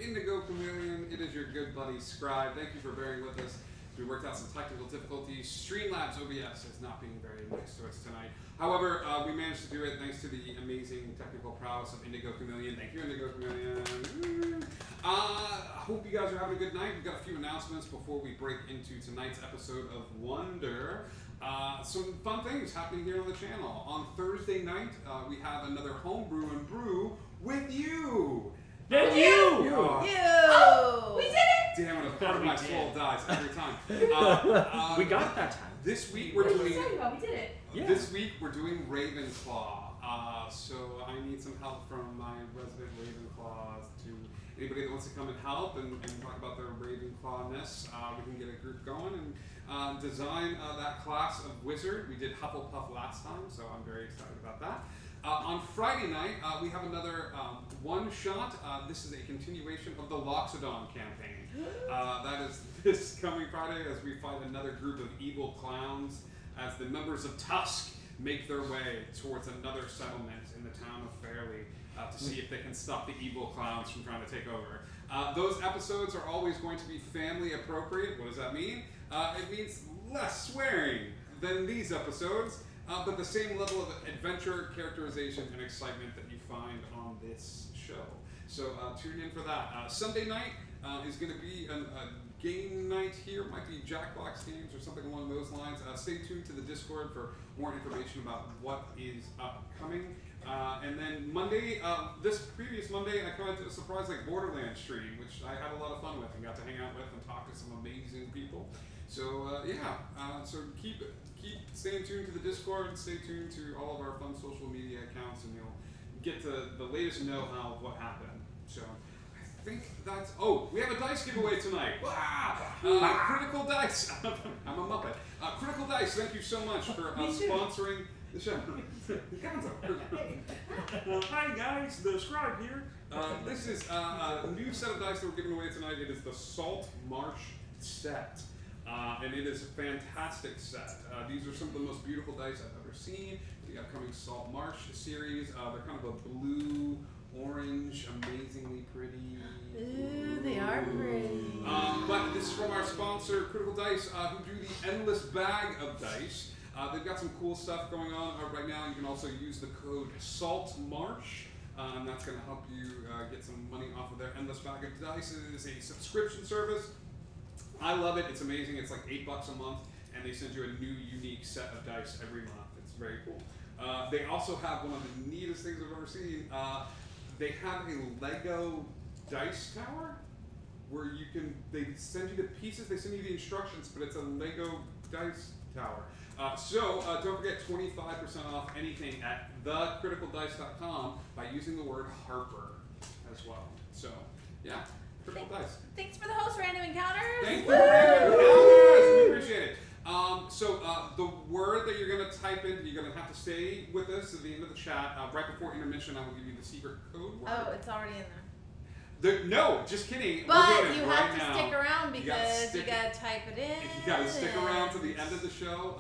Indigo Chameleon. It is your good buddy Scribe. Thank you for bearing with us. We worked out some technical difficulties. Streamlabs OBS is not being very nice to us tonight. However, we managed to do it thanks to the amazing technical prowess of Indigo Chameleon. Thank you, Indigo Chameleon. I hope you guys are having a good night. We've got a few announcements before we break into tonight's episode of Wonder. Some fun things happening here on the channel. On Thursday night, we have another Homebrew and Brew with you. Did you? Oh, we did it! Damn it, a part of my soul dies every time. We got it that time. This week we're What are doing. you talking about? We did it. Yeah. This week we're doing Ravenclaw. So I need some help from my resident Ravenclaws to anybody that wants to come and help and talk about their Ravenclawness. We can get a group going and design that class of wizard. We did Hufflepuff last time, so I'm very excited about that. On Friday night, we have another one-shot. This is a continuation of the Loxodon campaign. That is this coming Friday as we fight another group of evil clowns as the members of Tusk make their way towards another settlement in the town of Fairley to see if they can stop the evil clowns from trying to take over. Those episodes are always going to be family appropriate. What does that mean? It means less swearing than these episodes. But the same level of adventure, characterization, and excitement that you find on this show. So tune in for that. Sunday night is going to be a game night here. Might be Jackbox games or something along those lines. Stay tuned to the Discord for more information about what is upcoming. And then Monday, this previous Monday, I kind of did a surprise like Borderlands stream, which I had a lot of fun with and got to hang out with and talk to some amazing people. So so keep staying tuned to the Discord, and stay tuned to all of our fun social media accounts, and you'll get to the latest know-how of what happened. So I think that's... Oh, we have a dice giveaway tonight. Critical Dice. I'm a Muppet. Critical Dice, thank you so much for sponsoring the show. Hi guys, the Scribe here. This is a new set of dice that we're giving away tonight. It is the Salt Marsh set. And it is a fantastic set. These are some of the most beautiful dice I've ever seen. The upcoming Salt Marsh series. They're kind of a blue, orange, amazingly pretty. Ooh, they are pretty. But this is from our sponsor, Critical Dice, who do the endless bag of dice. They've got some cool stuff going on right now. You can also use the code SALTMARSH. And that's going to help you get some money off of their endless bag of dice. It is a subscription service. I love it. It's amazing. It's like $8 a month, and they send you a new, unique set of dice every month. It's very cool. They also have one of the neatest things I've ever seen. They have a Lego dice tower where they send you the pieces, they send you the instructions, but it's a Lego dice tower. So don't forget 25% off anything at thecriticaldice.com by using the word Harper as well. So, yeah. Dice. Thanks for the host, Random Encounters. Thank you, Random Encounters. We appreciate it. So the word that you're going to type in, you're going to have to stay with us at the end of the chat. Right before intermission, I will give you the secret code word. Oh, it's already in there. No, just kidding. But you right have to now. stick around because you got to type it in. You got to stick around to the end of the show.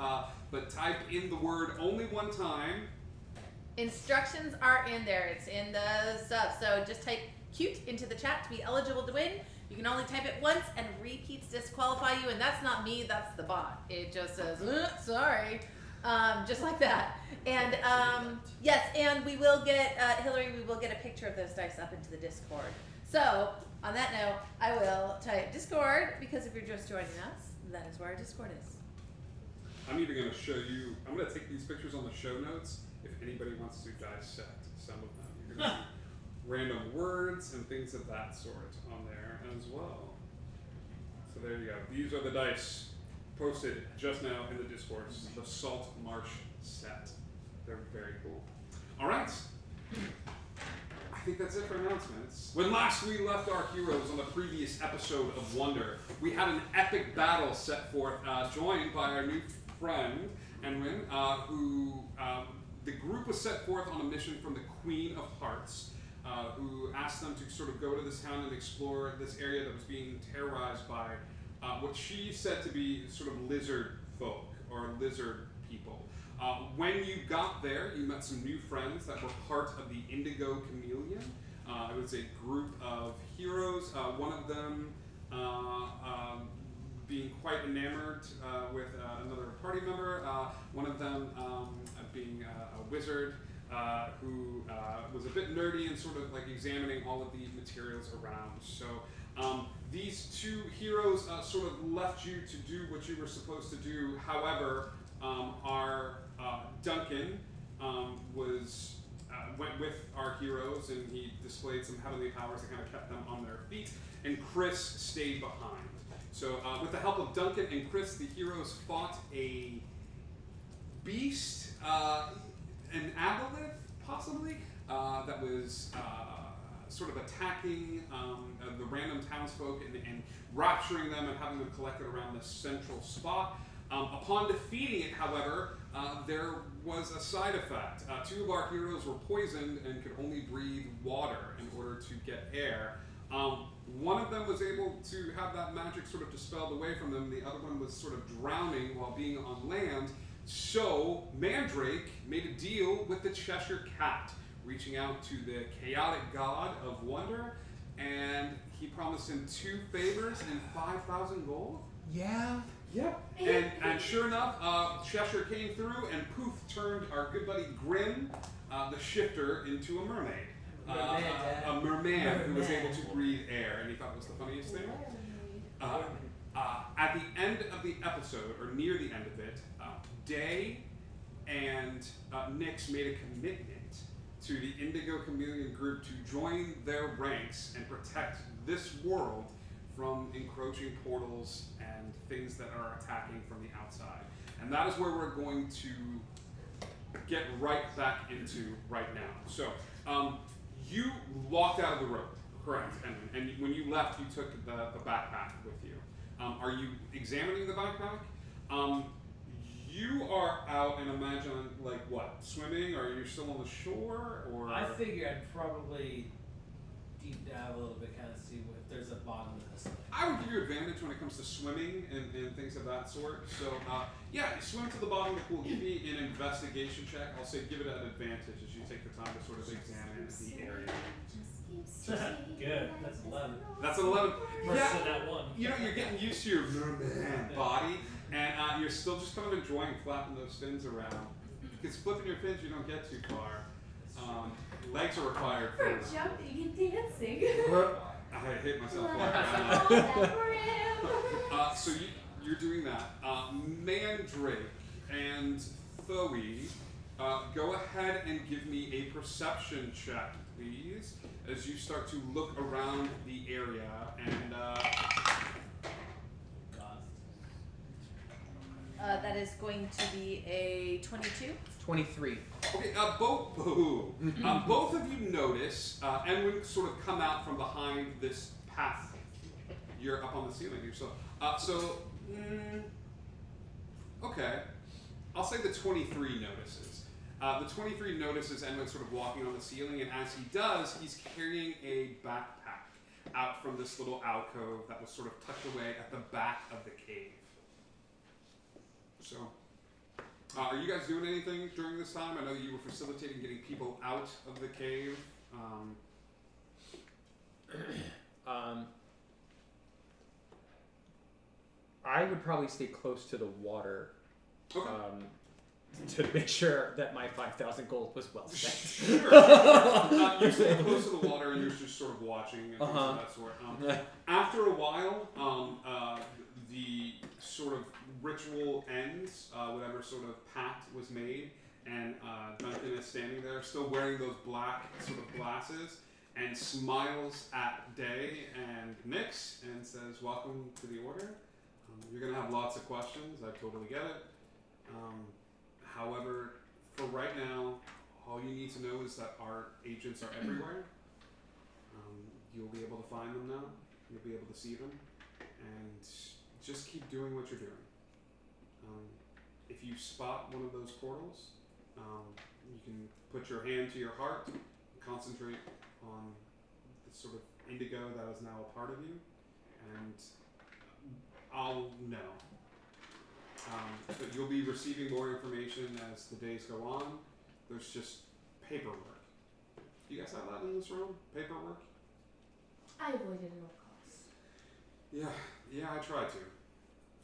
But type in the word only one time. Instructions are in there. It's in the stuff. So just type cute into the chat to be eligible to win. You can only type it once, and repeats disqualify you, and that's not me, that's the bot. It just says, sorry, just like that. And yes, and we will get, Hillary, we will get a picture of those dice up into the Discord. So, on that note, I will type Discord, because if you're just joining us, that is where our Discord is. I'm even going to show you, I'm going to take these pictures on the show notes if anybody wants to dissect some of them. You're going to see random words and things of that sort on there as well. So there you go. These are the dice posted just now in the Discord. This is the Salt Marsh set. They're very cool. All right. I think that's it for announcements. When last we left our heroes on the previous episode of Wonder, we had an epic battle set forth, joined by our new friend, Enwin, who the group was set forth on a mission from the Queen of Hearts, who asked them to sort of go to this town and explore this area that was being terrorized by what she said to be sort of lizard folk or lizard people. When you got there, you met some new friends that were part of the Indigo Chameleon. It was a group of heroes. One of them being quite enamored with another party member. One of them being a wizard who was a bit nerdy and sort of like examining all of the materials around. So these two heroes sort of left you to do what you were supposed to do. However, our Duncan went with our heroes, and he displayed some heavenly powers that kind of kept them on their feet, and Chris stayed behind. So with the help of Duncan and Chris, the heroes fought a beast, an aboleth, possibly, that was sort of attacking the random townsfolk and rapturing them and having them collected around this central spot. Upon defeating it, however, there was a side effect. Two of our heroes were poisoned and could only breathe water in order to get air. One of them was able to have that magic sort of dispelled away from them. The other one was sort of drowning while being on land. So Mandrake made a deal with the Cheshire Cat, reaching out to the chaotic god of wonder, and he promised him 2 favors and 5,000 gold. Yeah. Yep. And sure enough, Cheshire came through and poof turned our good buddy Grim, the shifter, into a mermaid. A merman who was able to breathe air, and he thought it was the funniest thing. At the end of the episode, or near the end of it, Day and Nyx made a commitment to the Indigo Chameleon group to join their ranks and protect this world from encroaching portals and things that are attacking from the outside. And that is where we're going to get right back into right now. So, you walked out of the road, correct? And when you left, you took the backpack with you. Are you examining the backpack? You are out and imagine, like what, swimming? Or are you still on the shore? Or I figure I'd probably deep dive a little bit, kind of see if there's a bottom to this thing. I would give you advantage when it comes to swimming and things of that sort. So, yeah, you swim to the bottom of the pool. Give me an investigation check. I'll say give it an advantage as you take the time to sort of examine the area. Good. That's 11. That's an 11. Versus Yeah, that 1. you know, you're getting used to your merman body, and you're still just kind of enjoying flapping those fins around. Because flipping your fins, you don't get too far. Legs are required For jumping and dancing. I hit myself. So you're doing that. Mandrake and Thoe, go ahead and give me a perception check, please, as you start to look around the area and. That is going to be a 22. 23. Okay, both of you notice, and when sort of come out from behind this path, you're up on the ceiling yourself. Okay, I'll say the 23 notices. The 23 notices Enwin sort of walking on the ceiling, and as he does, he's carrying a backpack out from this little alcove that was sort of tucked away at the back of the cave. So, are you guys doing anything during this time? I know you were facilitating getting people out of the cave. I would probably stay close to the water Okay. to make sure that my 5,000 gold was well spent. Sure. You stay close to the water and you're just sort of watching and things of that sort. After a while, the sort of ritual ends, whatever sort of pact was made, and Duncan is standing there, still wearing those black sort of glasses, and smiles at Day and Nyx and says, "Welcome to the Order. You're going to have lots of questions. I totally get it. However, for right now, all you need to know is that our agents are everywhere. You'll be able to find them now. You'll be able to see them. And just keep doing what you're doing. If you spot one of those portals, you can put your hand to your heart and concentrate on the sort of indigo that is now a part of you, and I'll know. But you'll be receiving more information as the days go on. There's just paperwork. Do you guys have that in this room? Paperwork? I avoided at all costs. Yeah, I tried to.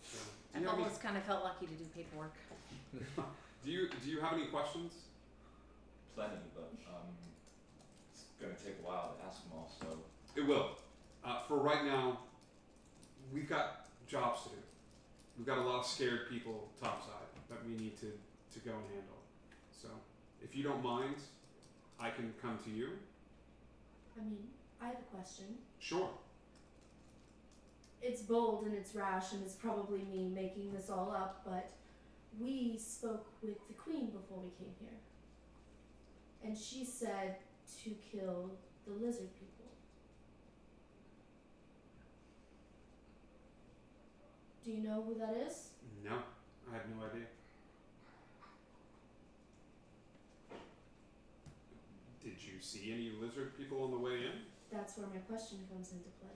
So, do I've you have any, almost kind of felt lucky to do paperwork. do you have any questions? Plenty, but it's gonna take a while to ask them all. So It will. For right now, we've got jobs to do. We've got a lot of scared people topside that we need to go and handle. So, if you don't mind, I can come to you. I mean, I have a question. Sure. It's bold and it's rash and it's probably me making this all up, but we spoke with the queen before we came here. And she said to kill the lizard people. Do you know who that is? No, I have no idea. Did you see any lizard people on the way in? That's where my question comes into play.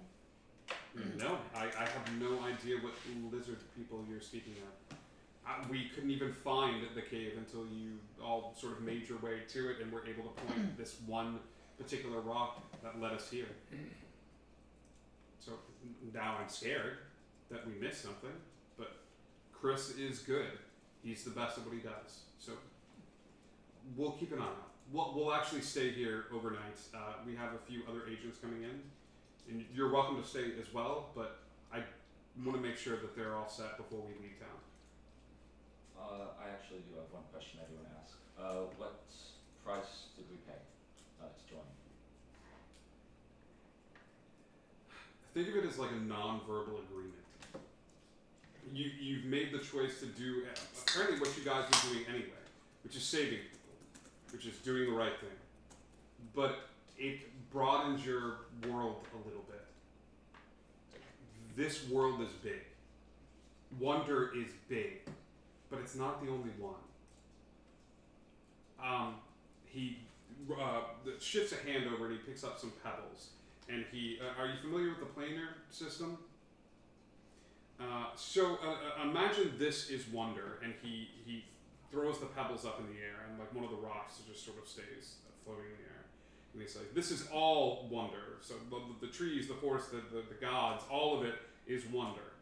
No, I have no idea what lizard people you're speaking of. We couldn't even find the cave until you all sort of made your way to it and were able to point this one particular rock that led us here. So now I'm scared that we missed something, but Chris is good. He's the best at what he does. So we'll keep an eye out. We'll actually stay here overnight. We have a few other agents coming in, and you're welcome to stay as well, but I want to make sure that they're all set before we leave town. I actually do have one question I do want to ask. What price did we pay to join? Think of it as like a non-verbal agreement. You've made the choice to do apparently what you guys were doing anyway, which is saving people, which is doing the right thing. But it broadens your world a little bit. This world is big. Wonder is big, but it's not the only one. He shifts a hand over and he picks up some pebbles. And he, are you familiar with the planar system? So imagine this is wonder, and he throws the pebbles up in the air, and like one of the rocks just sort of stays floating in the air. And he's like, this is all wonder. So the trees, the forest, the gods, all of it is wonder.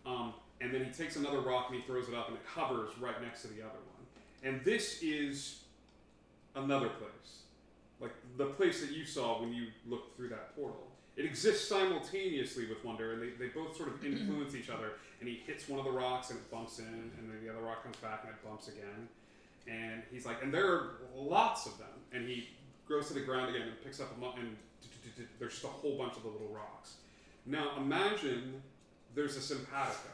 And then he takes another rock and he throws it up, and it hovers right next to the other one. And this is another place. Like the place that you saw when you looked through that portal. It exists simultaneously with wonder, and they both sort of influence each other. And he hits one of the rocks and it bumps in, and then the other rock comes back and it bumps again. And he's like, and there are lots of them. And he goes to the ground again and picks up and there's just a whole bunch of the little rocks. Now imagine there's a simpatico,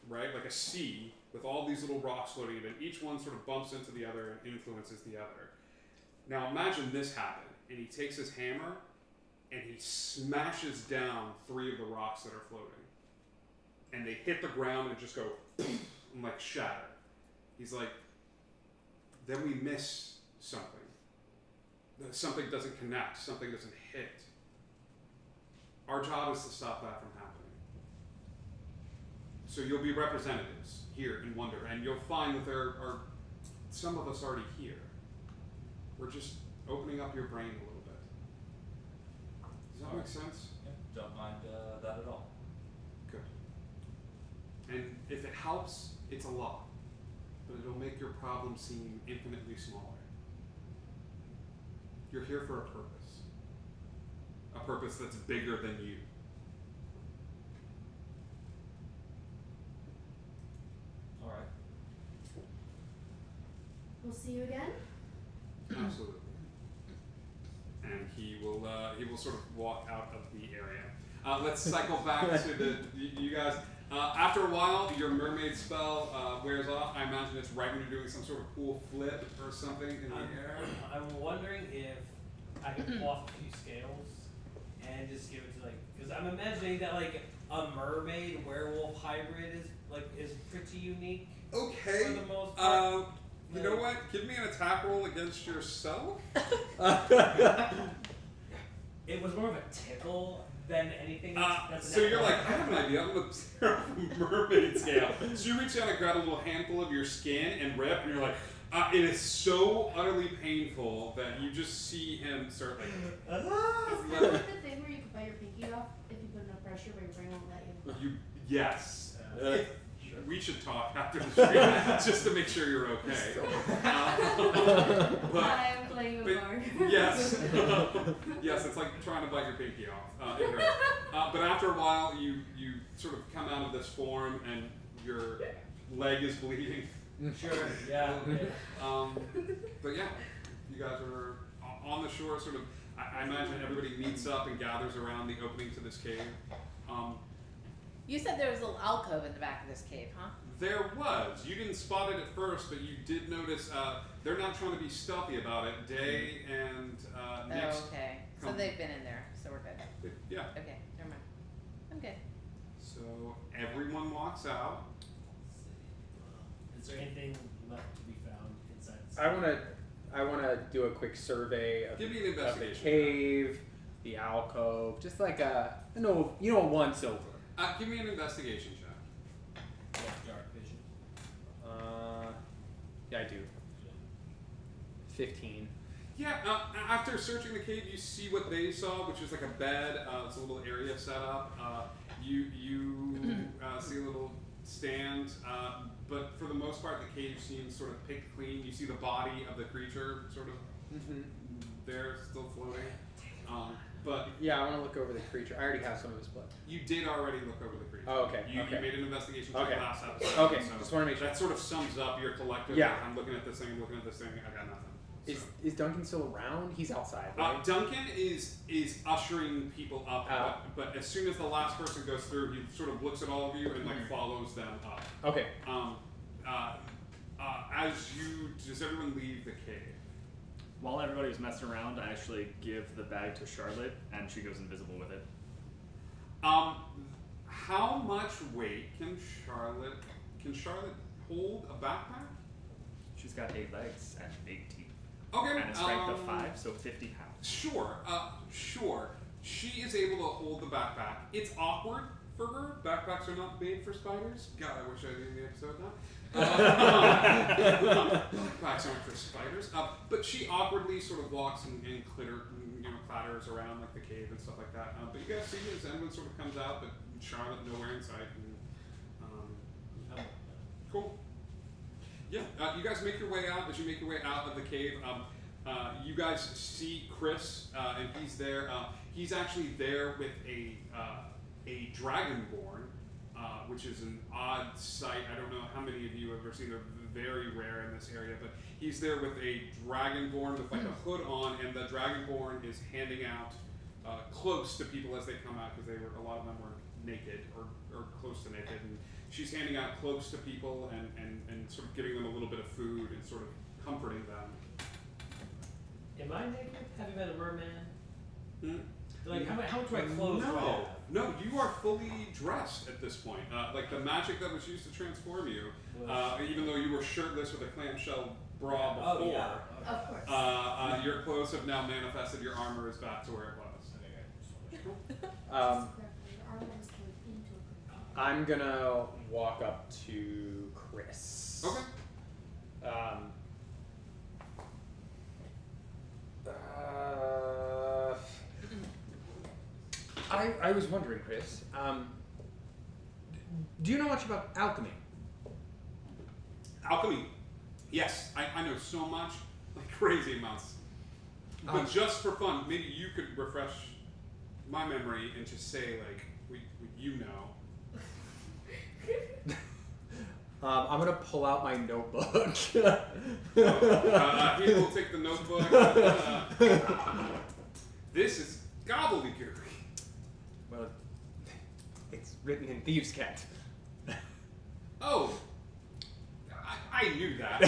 right? Like a sea with all these little rocks floating in it. Each one sort of bumps into the other and influences the other. Now imagine this happened, and he takes his hammer and he smashes down 3 of the rocks that are floating. And they hit the ground and just go and like shatter. He's like, then we miss something. Something doesn't connect, something doesn't hit. Our job is to stop that from happening. So you'll be representatives here in Wonder, and you'll find that there are some of us already here. We're just opening up your brain a little bit. Does that make sense? Yeah, don't mind that at all. Good. And if it helps, it's a lot. But it'll make your problem seem infinitely smaller. You're here for a purpose. A purpose that's bigger than you. All right. We'll see you again. Absolutely. And he will sort of walk out of the area. Let's cycle back to you guys. After a while, your mermaid spell wears off. I imagine it's right when you're doing some sort of cool flip or something in the air. I'm wondering if I can pull off a few scales and just give it to because I'm imagining that a mermaid werewolf hybrid is pretty unique. Okay. For the most part. You know what? Give me an attack roll against yourself. It was more of a tickle than anything. So you're like, I have an idea. I'm gonna tear off a mermaid scale. So you reach down and grab a little handful of your skin and rip, and you're like, It is so utterly painful that you just see him start like. Isn't that like the thing where you can bite your pinky off if you put enough pressure, but your brain won't let you? Yes. Sure. We should talk after the stream just to make sure you're okay. But I'm playing with Mark. yes, yes, it's like trying to bite your pinky off. It hurts. But after a while, you sort of come out of this form and your leg is bleeding. Sure. Yeah. But yeah, you guys are on the shore. Sort of, I imagine everybody meets up and gathers around the opening to this cave. You said there was a little alcove in the back of this cave, huh? There was. You didn't spot it at first, but you did notice. They're not trying to be stealthy about it. Day and Nick's. Oh, okay. So come- they've been in there, so we're good. Yeah. Okay, never mind. I'm good. So everyone walks out. Is there anything left to be found inside the I wanna do a quick survey of, Give me an of the investigation. cave, the alcove, just like a once over. Give me an investigation check. dark vision? Yeah, I do. 15. Yeah. After searching the cave, you see what they saw, which is like a bed. It's a little area set up. You see a little stand, but for the most part, the cave seems sort of picked clean. You see the body of the creature sort of there, still floating. But Yeah, I want to look over the creature. I already have some of his blood. you did already look over the creature. Oh, okay, You okay. made an investigation check Okay. last episode. Okay, so just want to make sure. that sort of sums up your collective. Yeah. Like, I'm looking at this thing. I'm looking at this thing. I got nothing. Is Duncan still around? He's outside, right? Duncan is ushering people up, Out. but as soon as the last person goes through, he sort of looks at all of you and like follows them up. Okay. Does everyone leave the cave? While everybody was messing around, I actually give the bag to Charlotte, and she goes invisible with it. How much weight can Charlotte hold a backpack? She's got 8 legs and 8 teeth, Okay. and a strength of 5, so 50 pounds. Sure. Sure. She is able to hold the backpack. It's awkward for her. Backpacks are not made for spiders. God, I wish I did in the episode now. Backpacks aren't for spiders. But she awkwardly sort of walks and clatters around like the cave and stuff like that. But you guys see as everyone sort of comes out, but Charlotte nowhere in sight. And, cool. Yeah, you guys make your way out. As you make your way out of the cave, you guys see Chris, and he's there. He's actually there with a dragonborn, which is an odd sight. I don't know how many of you have ever seen. They're very rare in this area, but he's there with a dragonborn with like a hood on, and the dragonborn is handing out cloaks to people as they come out, because a lot of them were naked or close to naked, and she's handing out cloaks to people and sort of giving them a little bit of food and sort of comforting them. Am I naked? Have you been a merman? Hmm? Like, how much do I clothes do I have? No, you are fully dressed at this point. Like the magic that was used to transform you, even though you were shirtless with a clamshell bra before, Oh, yeah. Of course. your clothes have now manifested. Your armor is back to where it was. Your armor is turned into a I'm gonna walk up to Chris. Okay. I was wondering, Chris. Do you know much about alchemy? Alchemy. Yes, I know so much, like crazy amounts. But just for fun, maybe you could refresh my memory and just say like, what you know. I'm gonna pull out my notebook. He will take the notebook. This is gobbledygook. Well, it's written in thieves' cant. Oh, I knew that.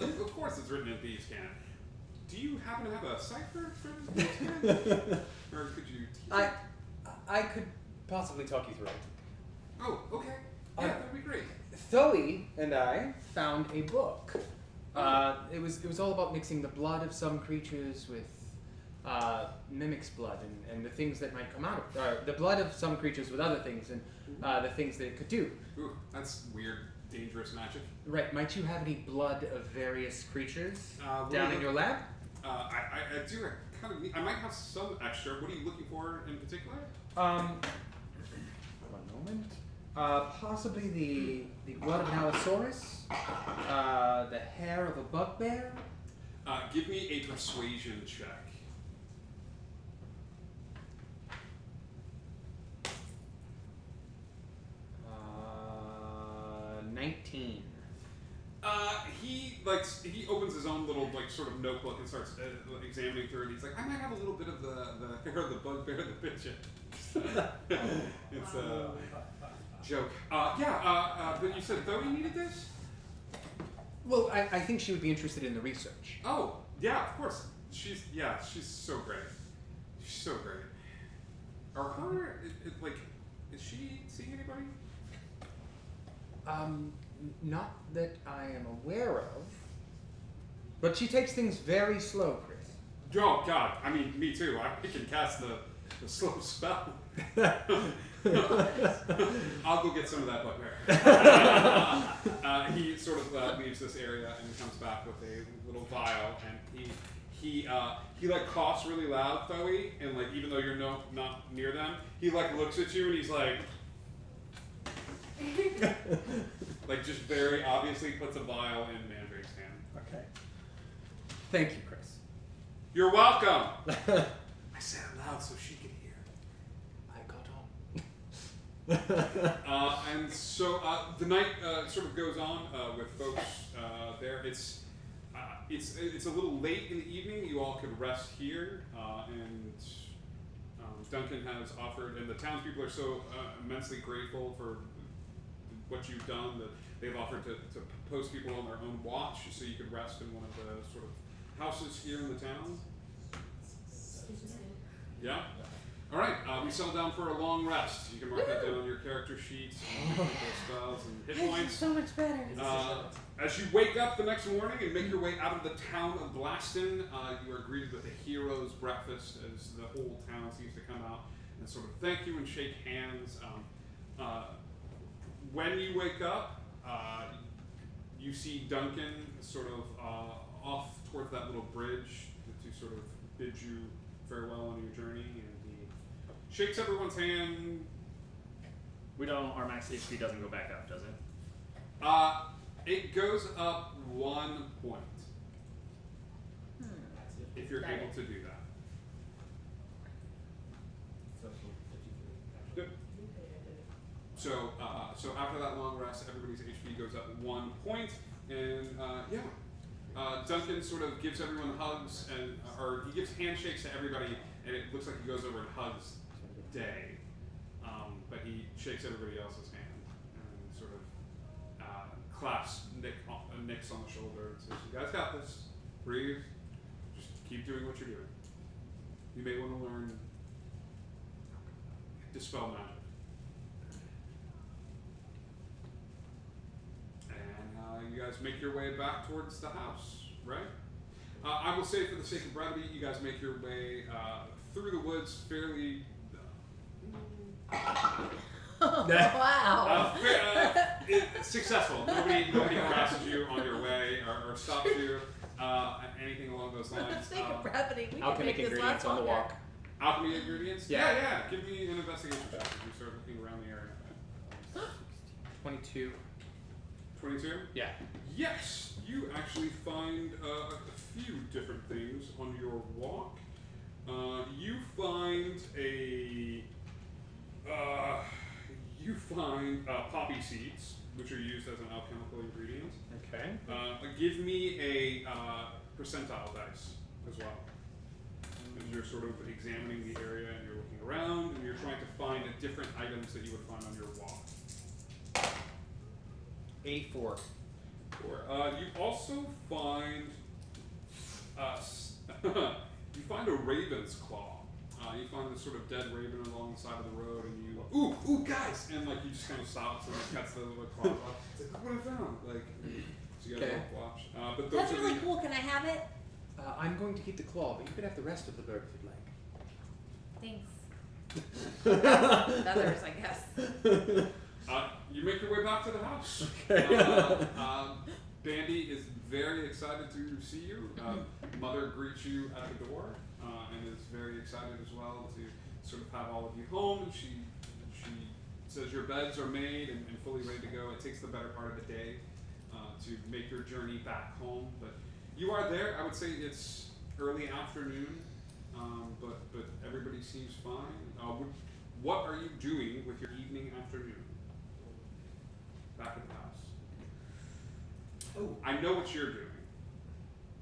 Of course it's written in thieves' cant. Do you happen to have a cipher for thieves' cant? Or could you teach it? I could possibly talk you through it. Oh, okay. Yeah, that'd be great. Thoe and I found a book. It was all about mixing the blood of some creatures with mimics blood and the things that might come out of the blood of some creatures with other things and the things that it could do. Ooh, that's weird, dangerous magic. Right? Might you have any blood of various creatures What down are in you- your lab? I do. I kind of need. I might have some extra. What are you looking for in particular? One moment. Possibly the blood of an allosaurus, the hair of a bugbear. Give me a persuasion check. 19. He opens his own little sort of notebook and starts examining through it. He's like, I might have a little bit of the hair of the bugbear that bit you. It's a joke. But you said Zoe needed this? Well, I think she would be interested in the research. Oh, yeah, of course. She's so great. She's so great. Is she seeing anybody? Not that I am aware of. But she takes things very slow, Chris. Oh, God. I mean, me too. I can cast the slow spell. I'll go get some of that bugbear. He sort of leaves this area and comes back with a little vial, and he coughs really loud, Thoe, and even though you're not near them, he looks at you and he's just very obviously puts a vial in Mandrake's hand. Okay. Thank you, Chris. You're welcome. I said it loud so she could hear. I got on. And so the night sort of goes on with folks there. It's a little late in the evening. You all could rest here, and Duncan has offered, and the townspeople are so immensely grateful for what you've done that they've offered to post people on their own watch so you could rest in one of the sort of houses here in the town. Yeah? All right, we settle down for a long rest. You can mark that down on your character sheets, and those spells and hit points. So much better. As you wake up the next morning and make your way out of the town of Blaston, you are greeted with a hero's breakfast as the whole town seems to come out and sort of thank you and shake hands. When you wake up, you see Duncan sort of off towards that little bridge to sort of bid you farewell on your journey, and he shakes everyone's hand. Our max HP doesn't go back up, does it? It goes up 1 point if you're Got able it. to do that. Good. So after that long rest, everybody's HP goes up 1 point, and Duncan sort of gives everyone hugs, or he gives handshakes to everybody, and it looks like he goes over and hugs Day, but he shakes everybody else's hand and sort of claps Nick's on the shoulder and says, "You guys got this. Breathe. Just keep doing what you're doing. You may want to learn dispel magic." And you guys make your way back towards the house, right? I will say, for the sake of brevity, you guys make your way through the woods fairly. Wow. Successful. Nobody harasses you on your way or stops you. Anything along those For the lines. sake of brevity, we can Alchemic make this ingredients last on the longer. walk. Alchemy ingredients? Yeah. Yeah. Give me an investigation check as you start looking around the area. 22. 22? Yeah. Yes, you actually find a few different things on your walk. You find poppy seeds, which are used as an alchemical ingredient. Okay. Give me a percentile dice as well. As you're sort of examining the area and you're looking around and you're trying to find different items that you would find on your walk. 84. You also find you find a raven's claw. You find this sort of dead raven along the side of the road, and you ooh guys, and you just kind of stops and cuts the little claws off. It's like, look what I found! So you guys Okay. all watch. But those That's are really the, cool. Can I have it? I'm going to keep the claw, but you could have the rest of the bird if you'd like. Thanks. Feathers, I guess. You make your way back to the house. Okay. Bandy is very excited to see you. Mother greets you at the door and is very excited as well to sort of have all of you home. And she says your beds are made and fully ready to go. It takes the better part of the day to make your journey back home, but you are there. I would say it's early afternoon, but everybody seems fine. What are you doing with your evening afternoon? Back at the house. Oh. I know what you're doing.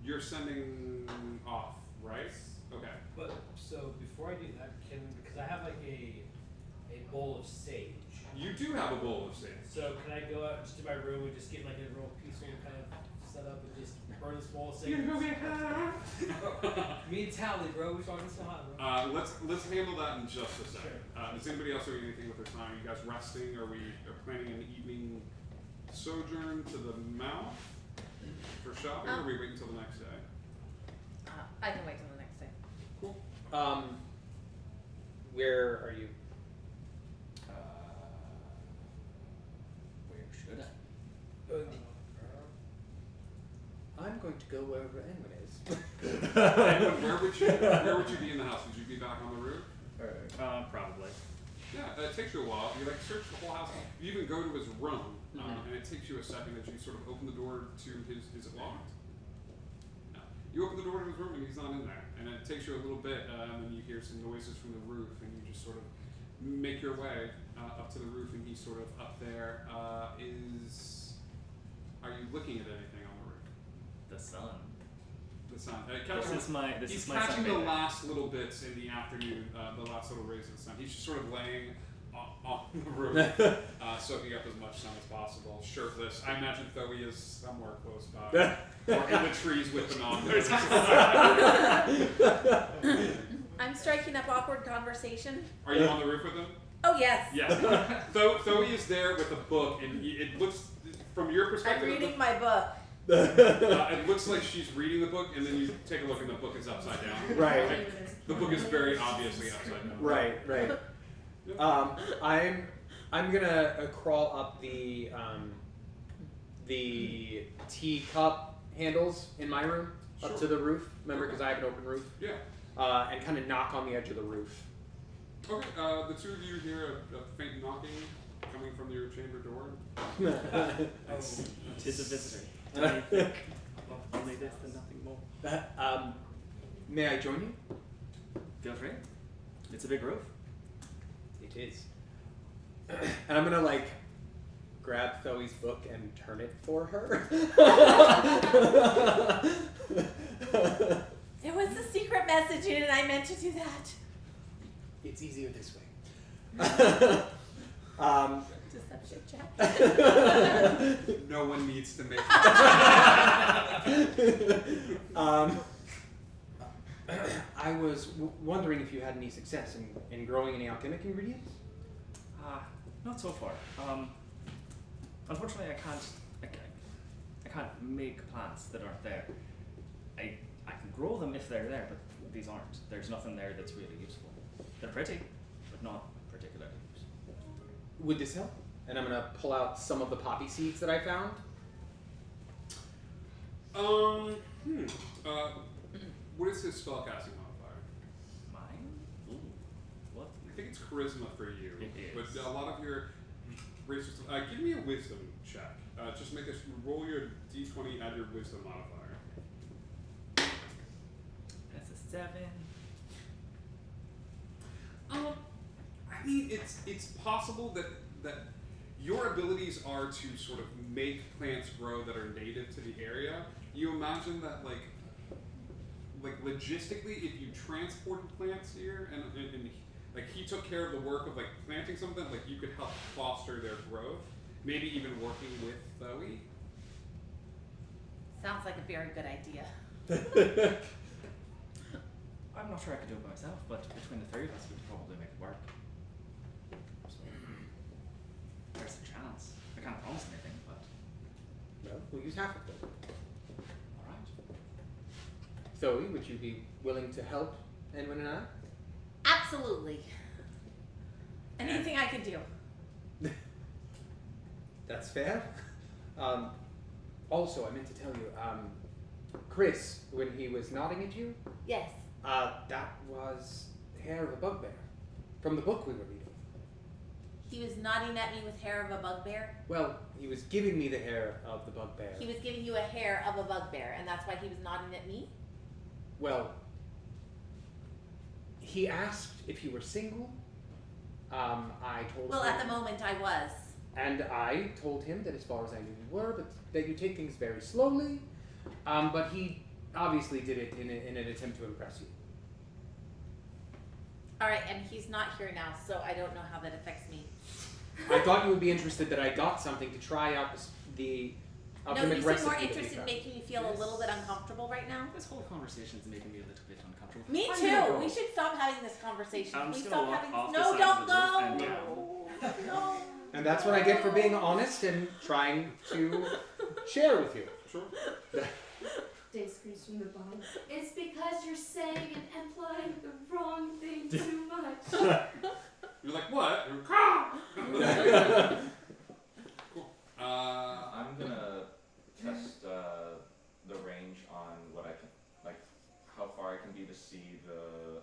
You're sending off, right? Okay. But so before I do that, because I have like a bowl of sage. You do have a bowl of sage. So can I go out just to my room and just get like a real peaceful kind of set up and just burn this bowl of sage? You're gonna go get high. Me and Tally, bro, we talking so hot, bro. Let's handle that in just a second. Sure. Does anybody else doing anything with their time? Are you guys resting? Are we planning an evening sojourn to the mouth for shopping, or are we waiting until the next day? I can wait till the next day. Cool. Where are you? Where should I? I'm going to go wherever anyone is. And where would you be in the house? Would you be back on the roof? Probably. Yeah, it takes you a while. You like search the whole house. You even go to his room, and it takes you a second as you sort of open the door to his. Is it locked? No. You open the door to his room and he's not in there, and it takes you a little bit, and then you hear some noises from the roof, and you just sort of make your way up to the roof, and he's sort of up there. Are you looking at anything on the roof? The sun. The sun. He's catching the sunbathing. last little bits in the afternoon, the last little rays of the sun. He's just sort of laying on the roof, soaking up as much sun as possible, shirtless. I imagine Thoe is somewhere close by, or in the trees with binoculars. I'm striking up awkward conversation. Are you on the roof with him? Oh, yes. Yes. Thoe is there with a book, and it looks, from your perspective, I'm reading my book. it looks like she's reading the book, and then you take a look, and the book is upside down. Right. Like, the book is very obviously upside down. Right. I'm gonna crawl up the teacup handles in my room up Sure. to the roof. Remember, because I have an open roof. Yeah. And kind of knock on the edge of the roof. Okay, the two of you hear a faint knocking coming from your chamber door. Tis a visitor. Only this and nothing more. May I join you? Feel free. It's a big roof. It is. And I'm gonna grab Thoe's book and turn it for her. There was a secret message in it, and I meant to do that. It's easier this way. Deception check. No one needs to make I was wondering if you had any success in growing any alchemic ingredients? Not so far. Unfortunately, I can't make plants that aren't there. I can grow them if they're there, but these aren't. There's nothing there that's really useful. They're pretty, but not particularly useful. Would this help? And I'm gonna pull out some of the poppy seeds that I found. What is his spellcasting modifier? Mine? Ooh. What? I think it's charisma for you. It is. But a lot of your racers. Give me a wisdom check. Just make us roll your d20, add your wisdom modifier. That's a 7. I mean, it's possible that your abilities are to sort of make plants grow that are native to the area. You imagine that like logistically, if you transported plants here and like he took care of the work of like planting something, like you could help foster their growth, maybe even working with Thoe. Sounds like a very good idea. I'm not sure I could do it myself, but between the three of us, we could probably make it work. So, there's a chance. I can't promise anything, but Well, we'll use half of it. alright. Zoe, would you be willing to help Edwin and I? Absolutely. Anything I can do. That's fair. Also, I meant to tell you, Chris, when he was nodding at you, Yes. that was the hair of a bugbear from the book we were reading. He was nodding at me with hair of a bugbear. Well, he was giving me the hair of the bugbear. He was giving you a hair of a bugbear, and that's why he was nodding at me? Well, he asked if you were single. I told Well, him. at the moment I was. And I told him that as far as I knew you were, but that you take things very slowly. But he obviously did it in an attempt to impress you. Alright, and he's not here now, so I don't know how that affects me. I thought you would be interested that I got something to try out the No, ultimate you recipe. seem more that we interested in found. making me feel a little bit uncomfortable right now. This whole conversation is making me a little bit uncomfortable. Me I'm too. gonna go. We should stop having this conversation. I'm we just stop gonna walk having off the No, side don't of the roof go. and No. And that's what I get for being honest and trying to share with you. Sure. Day screams from the bottom. It's because you're saying and implying the wrong thing too much. You're like, what? You're, cool. I'm gonna test the range on what I can, like, how far I can be to see the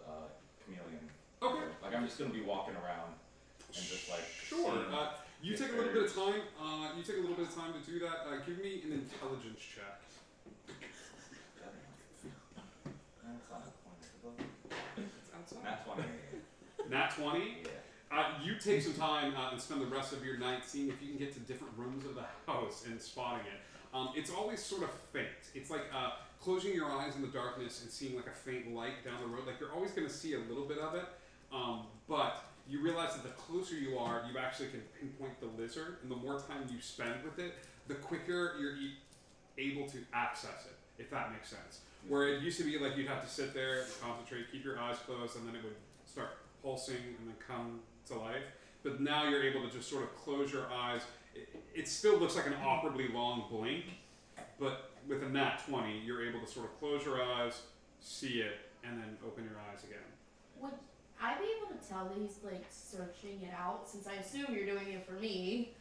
chameleon. Okay. Like, I'm just gonna be walking around and just like. Sure. seeing You if take a little bit of there's- time. You take a little bit of time to do that. Give me an intelligence check. That's on a point. It's outside. Nat 20. Nat 20. Yeah. You take some time and spend the rest of your night seeing if you can get to different rooms of the house and spotting it. It's always sort of faint. It's like closing your eyes in the darkness and seeing like a faint light down the road. Like you're always going to see a little bit of it, but you realize that the closer you are, you actually can pinpoint the lizard, and the more time you spend with it, the quicker you're able to access it, if that makes sense. Where it used to be like you'd have to sit there, concentrate, keep your eyes closed, and then it would start pulsing and then come to life. But now you're able to just sort of close your eyes. It still looks like an awkwardly long blink, but with a nat 20, you're able to sort of close your eyes, see it, and then open your eyes again. Would I be able to tell that he's like searching it out, since I assume you're doing it for me?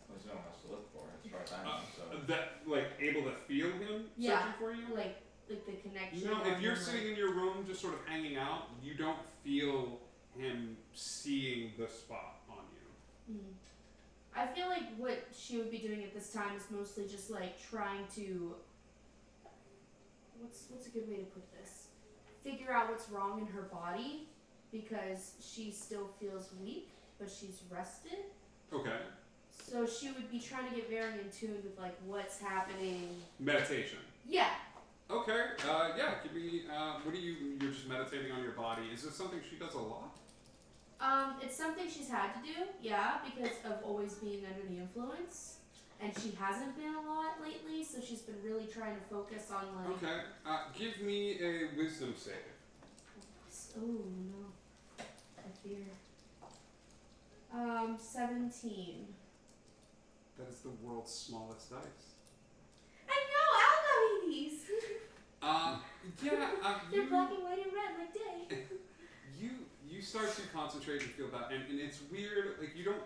There's no one else to look for as far as I know. So. That, like, able to feel him Yeah. searching for you? Like the connection. No, or if you're him, sitting in your room just sort of hanging out, you don't feel him seeing the spot on you. I feel like what she would be doing at this time is mostly just like trying to. What's a good way to put this? Figure out what's wrong in her body, because she still feels weak, but she's rested. Okay. So she would be trying to get very in tune with like what's happening. Meditation. Yeah. Okay. Yeah. Give me. What do you? You're just meditating on your body. Is this something she does a lot? It's something she's had to do, yeah, because of always being under the influence. And she hasn't been a lot lately, so she's been really trying to focus on like. Okay. Give me a wisdom save. Oh no. I fear. 17. That is the world's smallest dice. I know, Algoides! Yeah. They're black and white and red like day. You start to concentrate and feel that, and it's weird. Like you don't.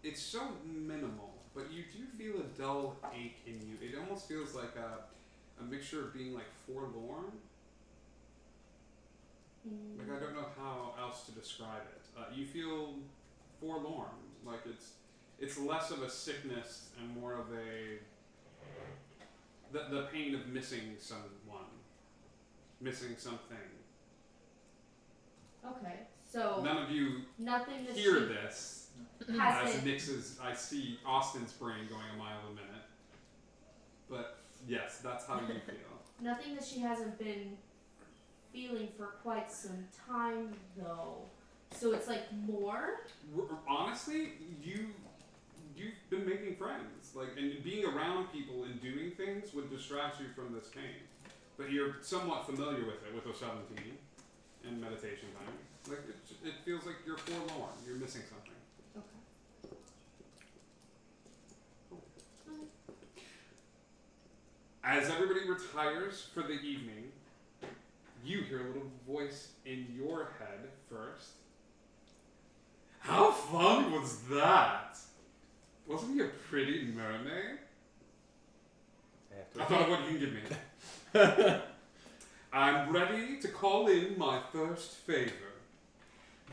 It's so minimal, but you do feel a dull ache in you. It almost feels like a mixture of being like forlorn. Like I don't know how else to describe it. You feel forlorn. Like it's less of a sickness and more of the pain of missing someone, missing something. Okay, so None of you nothing that hear she this as hasn't. Nix's. I see Austin's brain going a mile a minute. But yes, that's how you feel. Nothing that she hasn't been feeling for quite some time though. So it's like more. Honestly, you've been making friends, like, and being around people and doing things would distract you from this pain. But you're somewhat familiar with it with O17 and meditation time. Like it feels like you're forlorn. You're missing something. Okay. As everybody retires for the evening, you hear a little voice in your head first. How fun was that? Wasn't he a pretty mermaid? I thought of what you can give me. I'm ready to call in my first favor.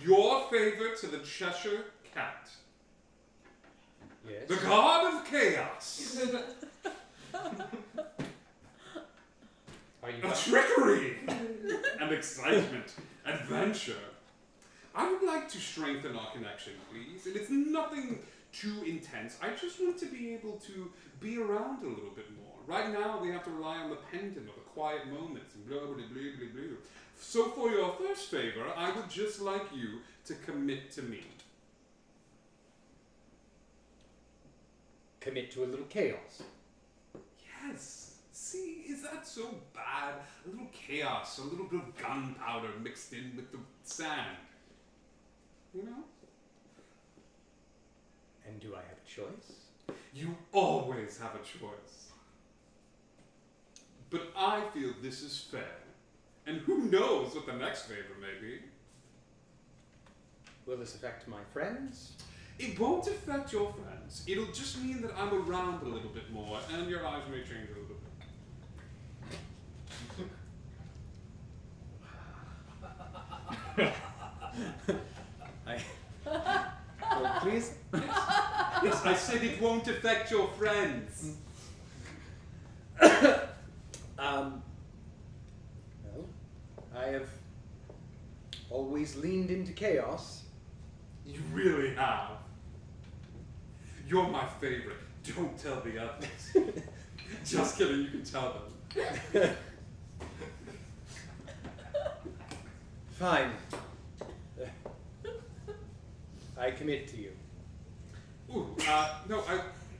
Your favor to the Cheshire Cat. Yes. The God of Chaos. Are you Of trickery and excitement, adventure. I would like to strengthen our connection, please. And it's nothing too intense. I just want to be able to be around a little bit more. Right now, we have to rely on the pendant or the quiet moments and blah, blah, blah, blah, blah. So for your first favor, I would just like you to commit to me. commit to a little chaos? Yes. See, is that so bad? A little chaos, a little bit of gunpowder mixed in with the sand. You know? And do I have a choice? You always have a choice. But I feel this is fair. And who knows what the next favor may be? Will this affect my friends? It won't affect your friends. It'll just mean that I'm around a little bit more, and your eyes may change a little bit. Well, please? Yes, I said it won't affect your friends. Well, I have always leaned into chaos. You really have. You're my favorite. Don't tell the others. Just kidding, you can tell them. Fine. I commit to you. Ooh,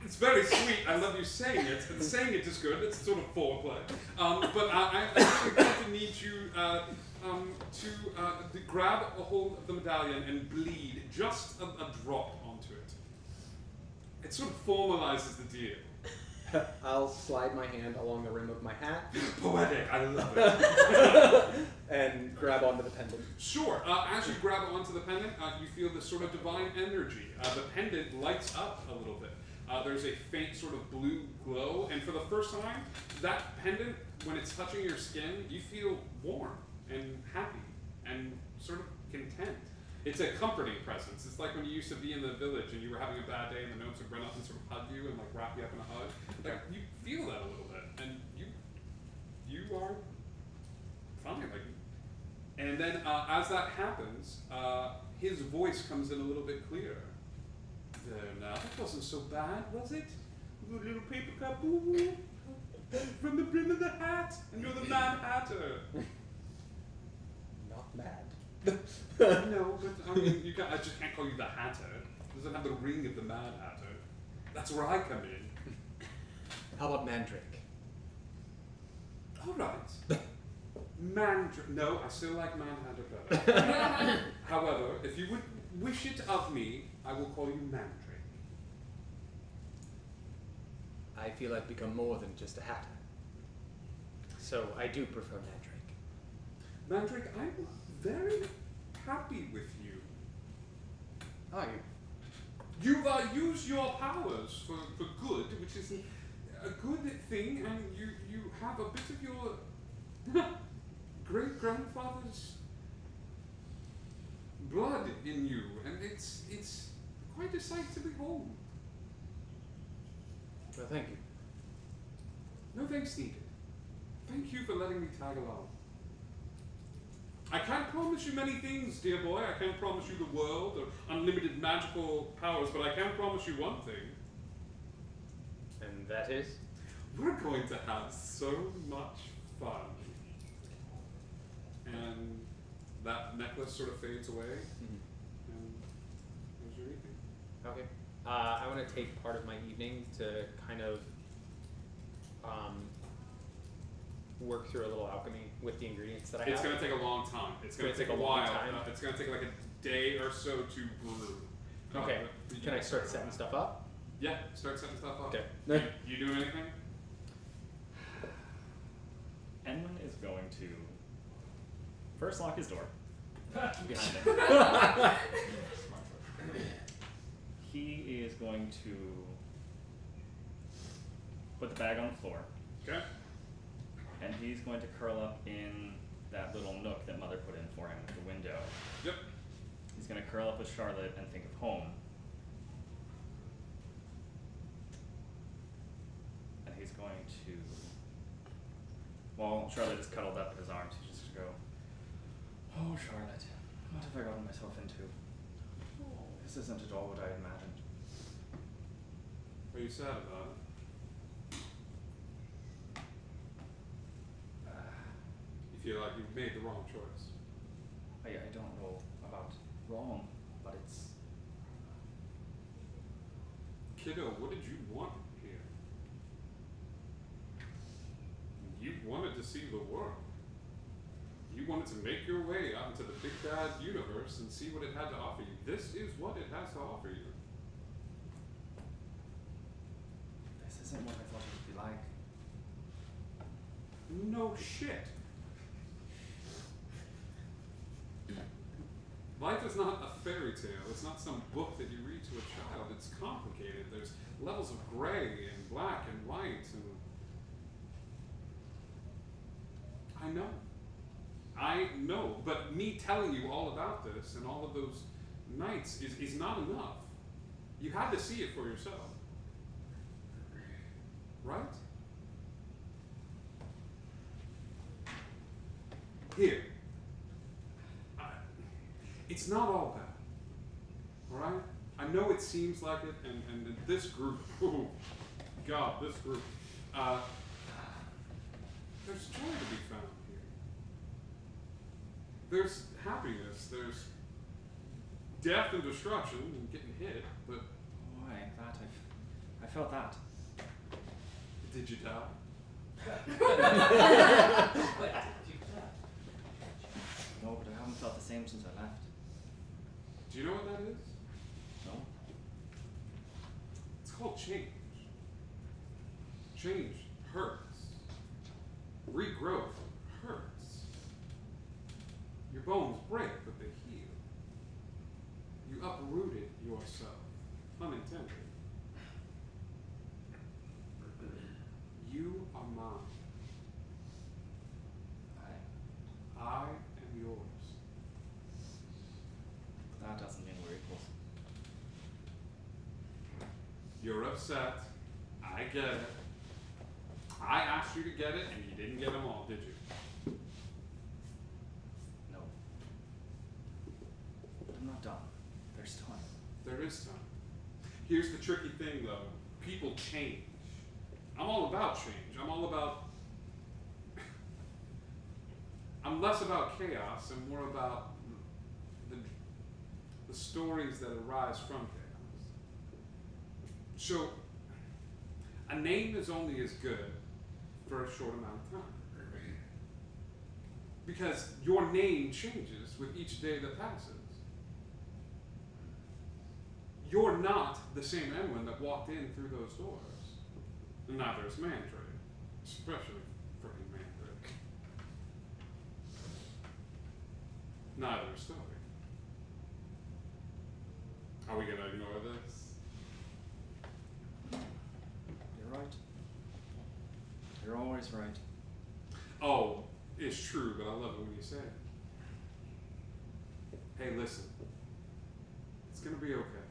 it's very sweet. I love you saying it. And saying it is good. It's sort of foreplay. But I'm actually going to need you to grab a hold of the medallion and bleed just a drop onto it. It sort of formalizes the deal. I'll slide my hand along the rim of my hat Poetic. I love it. and grab onto the pendant. Sure. As you grab onto the pendant, you feel this sort of divine energy. The pendant lights up a little bit. There's a faint sort of blue glow, and for the first time, that pendant, when it's touching your skin, you feel warm and happy and sort of content. It's a comforting presence. It's like when you used to be in the village and you were having a bad day and the gnomes would run up and sort of hug you and like wrap you up in a hug. Like you feel that a little bit, and you are fine. Like, and then as that happens, his voice comes in a little bit clearer. There now, that wasn't so bad, was it? With a little paper cup, ooh, from the brim of the hat, and you're the Mad Hatter. Not mad. No, but I mean, I just can't call you the Hatter. It doesn't have the ring of the Mad Hatter. That's where I come in. How about Mandrake? All right. Mandrake. No, I still like Mad Hatter better. However, if you would wish it of me, I will call you Mandrake. I feel I've become more than just a hatter. So I do prefer Mandrake. Mandrake, I'm very happy with you. Are you? You've used your powers for good, which is a good thing, and you have a bit of your great-grandfather's blood in you, and it's quite a sight to behold. Well, thank you. No thanks needed. Thank you for letting me tag along. I can't promise you many things, dear boy. I can't promise you the world or unlimited magical powers, but I can promise you one thing. And that is? We're going to have so much fun. And that necklace sort of fades away. And there's your evening. Okay. I want to take part of my evening to kind of work through a little alchemy with the ingredients that I have. It's going to take a long time. It's going to take a long while. time. It's going to take like a day or so to brew. Okay. But you Can I can start it setting up. stuff up? Yeah, start setting stuff up. Okay. You do anything? going to first lock his door behind him. He is going to put the bag on the floor, Okay. and he's going to curl up in that little nook that Mother put in for him with the window. Yep. He's going to curl up with Charlotte and think of home. And he's going to, while Charlotte is cuddled up in his arms, he's just going to go, "Oh, Charlotte, what have I gotten myself into? This isn't at all what I imagined." Are you sad about it? You feel like you've made the wrong choice? I don't know about wrong, but it's... Kiddo, what did you want here? You wanted to see the world. You wanted to make your way out into the big bad universe and see what it had to offer you. This is what it has to offer you. This isn't what I thought it would be like. No shit. Life is not a fairy tale. It's not some book that you read to a child. It's complicated. There's levels of gray and black and white and... I know, but me telling you all about this and all of those nights is not enough. You had to see it for yourself. Right? Here. It's not all bad. Alright? I know it seems like it, and this group, oh God, this group, there's joy to be found here. There's happiness, there's death and destruction and getting hit, but... Why, that, I felt that. Did you die? No, but I haven't felt the same since I left. Do you know what that is? No? It's called change. Change hurts. Regrowth hurts. Your bones break, but they heal. You uprooted yourself, unintended. You are mine. I am yours. That doesn't mean we're equals. You're upset. I get it. I asked you to get it, and you didn't get them all, did you? No. I'm not done. There's time. There is time. Here's the tricky thing, though. People change. I'm all about change. I'm all about... I'm less about chaos and more about the stories that arise from chaos. So, a name is only as good for a short amount of time. Because your name changes with each day that passes. You're not the same Edwin that walked in through those doors. And neither is Mandrake, especially freaking Mandrake. Neither is Story. Are we gonna ignore this? You're right. You're always right. Oh, it's true, but I love it when you say it. Hey, listen. It's gonna be okay.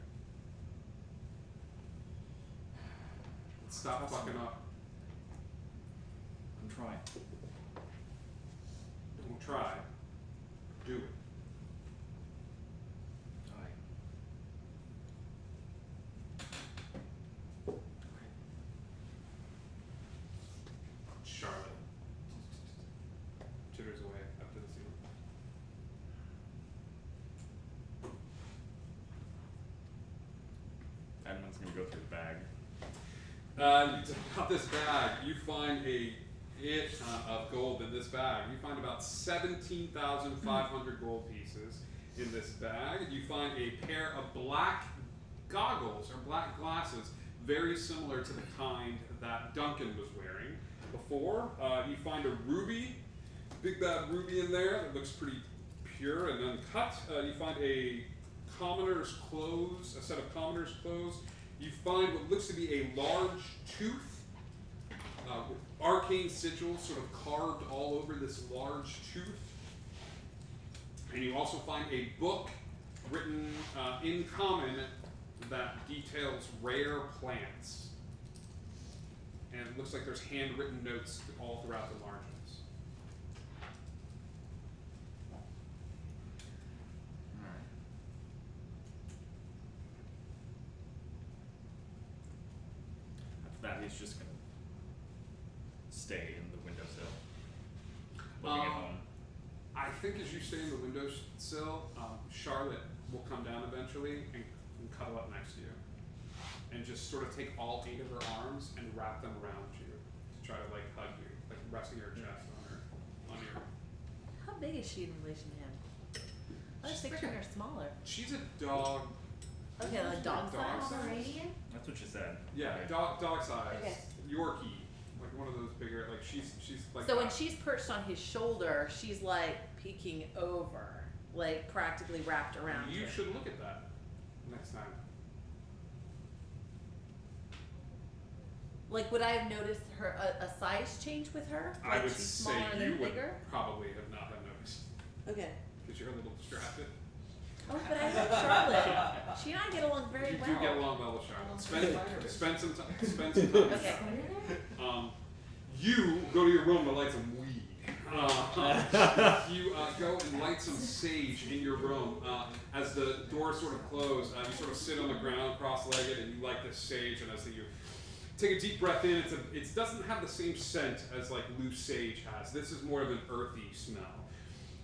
Let's stop fucking up. I'm trying. Don't try. Do it. Charlotte. Chitters away up to the ceiling. Edmund's gonna go through the bag. You take out this bag, you find a hit of gold in this bag. You find about 17,500 gold pieces in this bag. You find a pair of black goggles or black glasses, very similar to the kind that Duncan was wearing before. You find a ruby big bad ruby in there that looks pretty pure and uncut. You find a set of commoner's clothes. You find what looks to be a large tooth with arcane sigils sort of carved all over this large tooth. And you also find a book written in common that details rare plants. And it looks like there's handwritten notes all throughout the margins. Alright. After that, he's just gonna stay in the windowsill, looking at home. I think as you stay in the windowsill, Charlotte will come down eventually and cuddle up next to you. And just sort of take all 8 of her arms and wrap them around you to try to like hug you, like resting her chest on your. How big is she in relation to him? I was She's picturing like her smaller. She's a dog. Okay, like dog size. Pomeranian? That's what you said. Yeah, Right. dog size. Okay. Yorkie, like one of those bigger. Like she's like. So when that. she's perched on his shoulder, she's like peeking over, like practically wrapped around You him. should look at that next time. Like, would I have noticed her a size change with her? I Like would she's say smaller you than would bigger? probably have not have noticed Okay. because you're a little distracted. Oh, but I like Charlotte. She and I get along very You well. do get along well with Charlotte. Spend some time. Spend some time. with Okay. Charlotte. You go to your room to light some weed. You go and light some sage in your room. As the doors sort of close, you sort of sit on the ground cross-legged and you light this sage. And as you take a deep breath in, it doesn't have the same scent as like loose sage has. This is more of an earthy smell.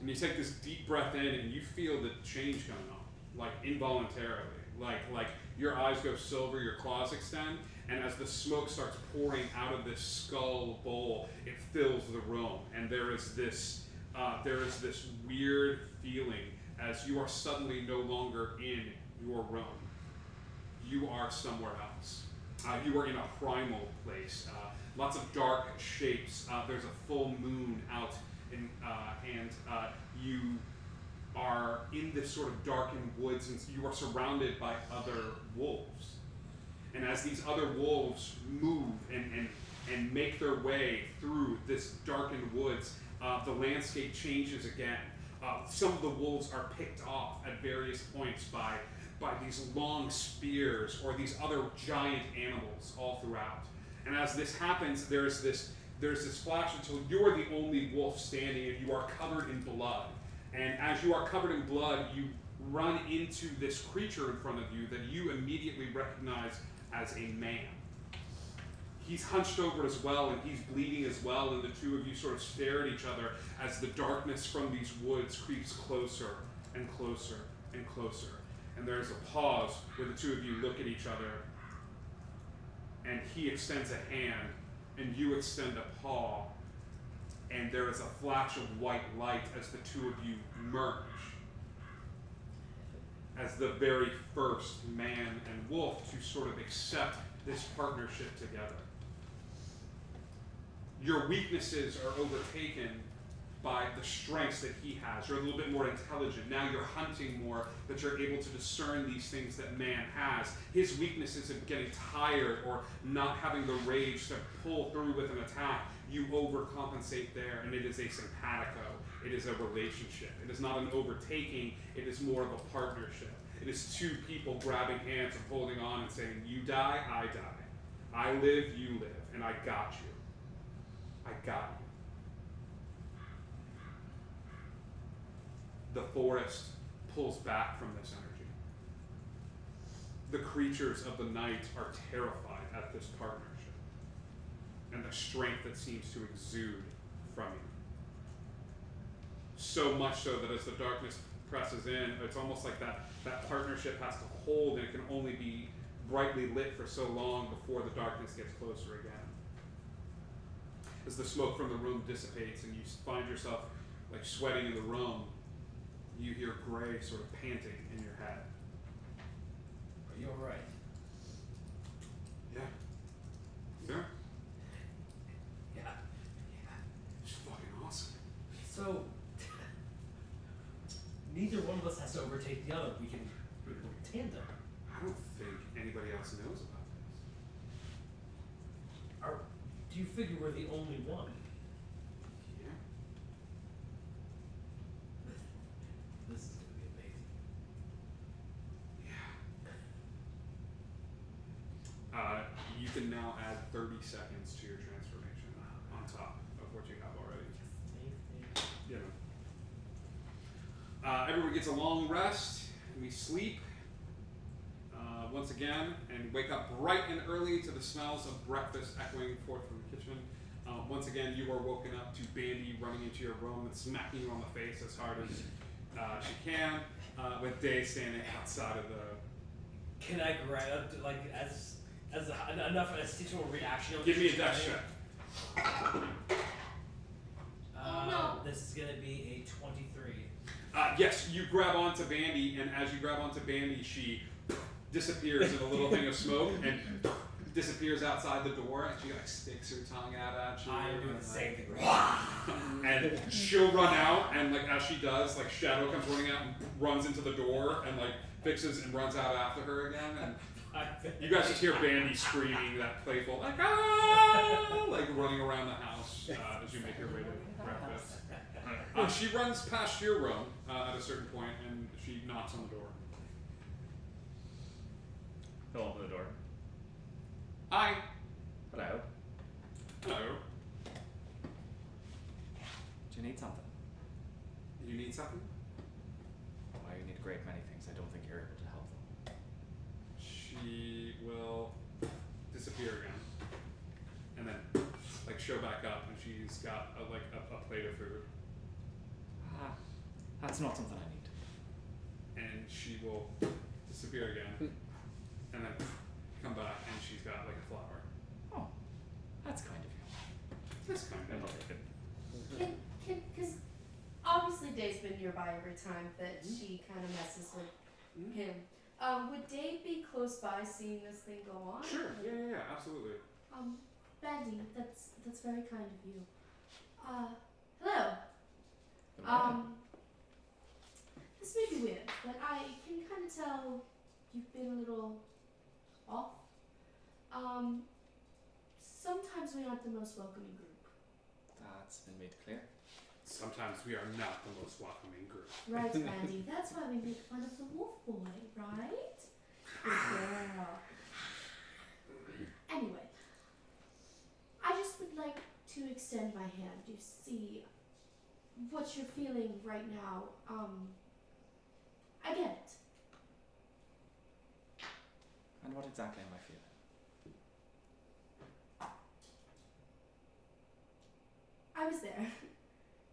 And you take this deep breath in and you feel the change going on, like involuntarily. Like your eyes go silver, your claws extend, and as the smoke starts pouring out of this skull bowl, it fills the room. And there is this weird feeling as you are suddenly no longer in your room. You are somewhere else. You are in a primal place. Lots of dark shapes. There's a full moon out, and you are in this sort of darkened woods, and you are surrounded by other wolves. And as these other wolves move and make their way through this darkened woods, the landscape changes again. Some of the wolves are picked off at various points by these long spears or these other giant animals all throughout. And as this happens, there's this flash until you're the only wolf standing and you are covered in blood. And as you are covered in blood, you run into this creature in front of you that you immediately recognize as a man. He's hunched over as well, and he's bleeding as well, and the two of you sort of stare at each other as the darkness from these woods creeps closer and closer and closer. And there's a pause where the two of you look at each other, and he extends a hand, and you extend a paw, and there is a flash of white light as the two of you merge as the very first man and wolf to sort of accept this partnership together. Your weaknesses are overtaken by the strengths that he has. You're a little bit more intelligent. Now you're hunting more, that you're able to discern these things that man has. His weaknesses of getting tired or not having the rage to pull through with an attack, you overcompensate there, and it is a simpatico. It is a relationship. It is not an overtaking, it is more of a partnership. It is two people grabbing hands and holding on and saying, you die, I die. I live, you live, and I got you. I got you. The forest pulls back from this energy. The creatures of the night are terrified at this partnership and the strength that seems to exude from you. So much so that as the darkness presses in, it's almost like that partnership has to hold, and it can only be brightly lit for so long before the darkness gets closer again. As the smoke from the room dissipates and you find yourself like sweating in the room, you hear Gray sort of panting in your head. Are you alright? Yeah. Yeah. Yeah. It's fucking awesome. It's take the other. We can work tandem. I don't think anybody else knows about Do you figure we're the only one? this. Yeah. This is gonna be amazing. You can now add 30 seconds to your transformation on top of what you have already. You know. Everyone gets a long rest. We sleep once again and wake up bright and early to the smells of breakfast echoing forth from the kitchen. Once again, you are woken up to Bandy running into your room and smacking you on the face as hard as she can, with Day standing outside of the. Can I grab like as enough instinctual reaction? Give me a dex check. no. This is gonna be a 23. Yes, you grab onto Bandy, and as you grab onto Bandy, she disappears in a little thing of smoke and disappears outside the door, and she like sticks her tongue out at you. I'm doing and, the like, same thing. and she'll run out, and like as she does, like Shadow comes running out and runs into the door and like fixes and runs out after her again, and you guys just hear Bandy screaming that playful like ah, like running around the house as you make your way to breakfast. She runs past your room at a certain point, and she knocks on the door. He'll open the door. Hi. Hello. Hello. Do you need something? You need something? Why you need a great many things. I don't think you're able to help them. She will disappear again, and then like show back up, and she's got a plate of food, Ah, that's not something I need. and she will disappear again, and then come back, and she's got like a flower. Oh, that's kind of you. That's kind And of. I'll take it. Because obviously Dave's been nearby every time that she kind of messes with him. Would Dave be close by seeing this thing go on? Sure. Yeah, absolutely. Bandy, that's very kind of you. Hello. Good morning. This may be weird, but I can kind of tell you've been a little off. Sometimes we aren't the most welcoming group. That's been made clear. Sometimes we are not the most welcoming group. Right, Bandy. That's why we make fun of the wolf boy, right? Good girl. Anyway, I just would like to extend my hand. You see, what you're feeling right now, I get it. And what exactly am I feeling? I was there,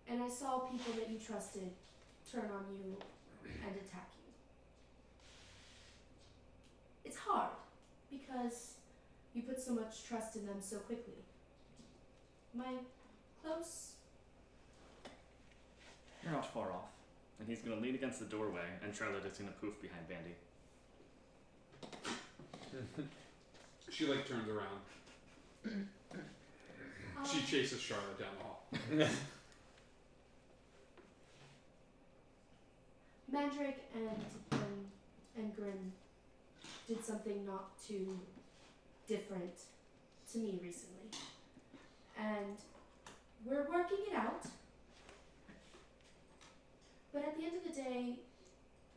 and I saw people that you trusted turn on you and attack you. It's hard, because you put so much trust in them so quickly. Am I close? You're not far off. And he's gonna lean against the doorway, and Charlotte is gonna poof behind Bandy. She like turns around. She chases Charlotte down the hall. Mandrake and Grin did something not too different to me recently. And we're working it out. But at the end of the day,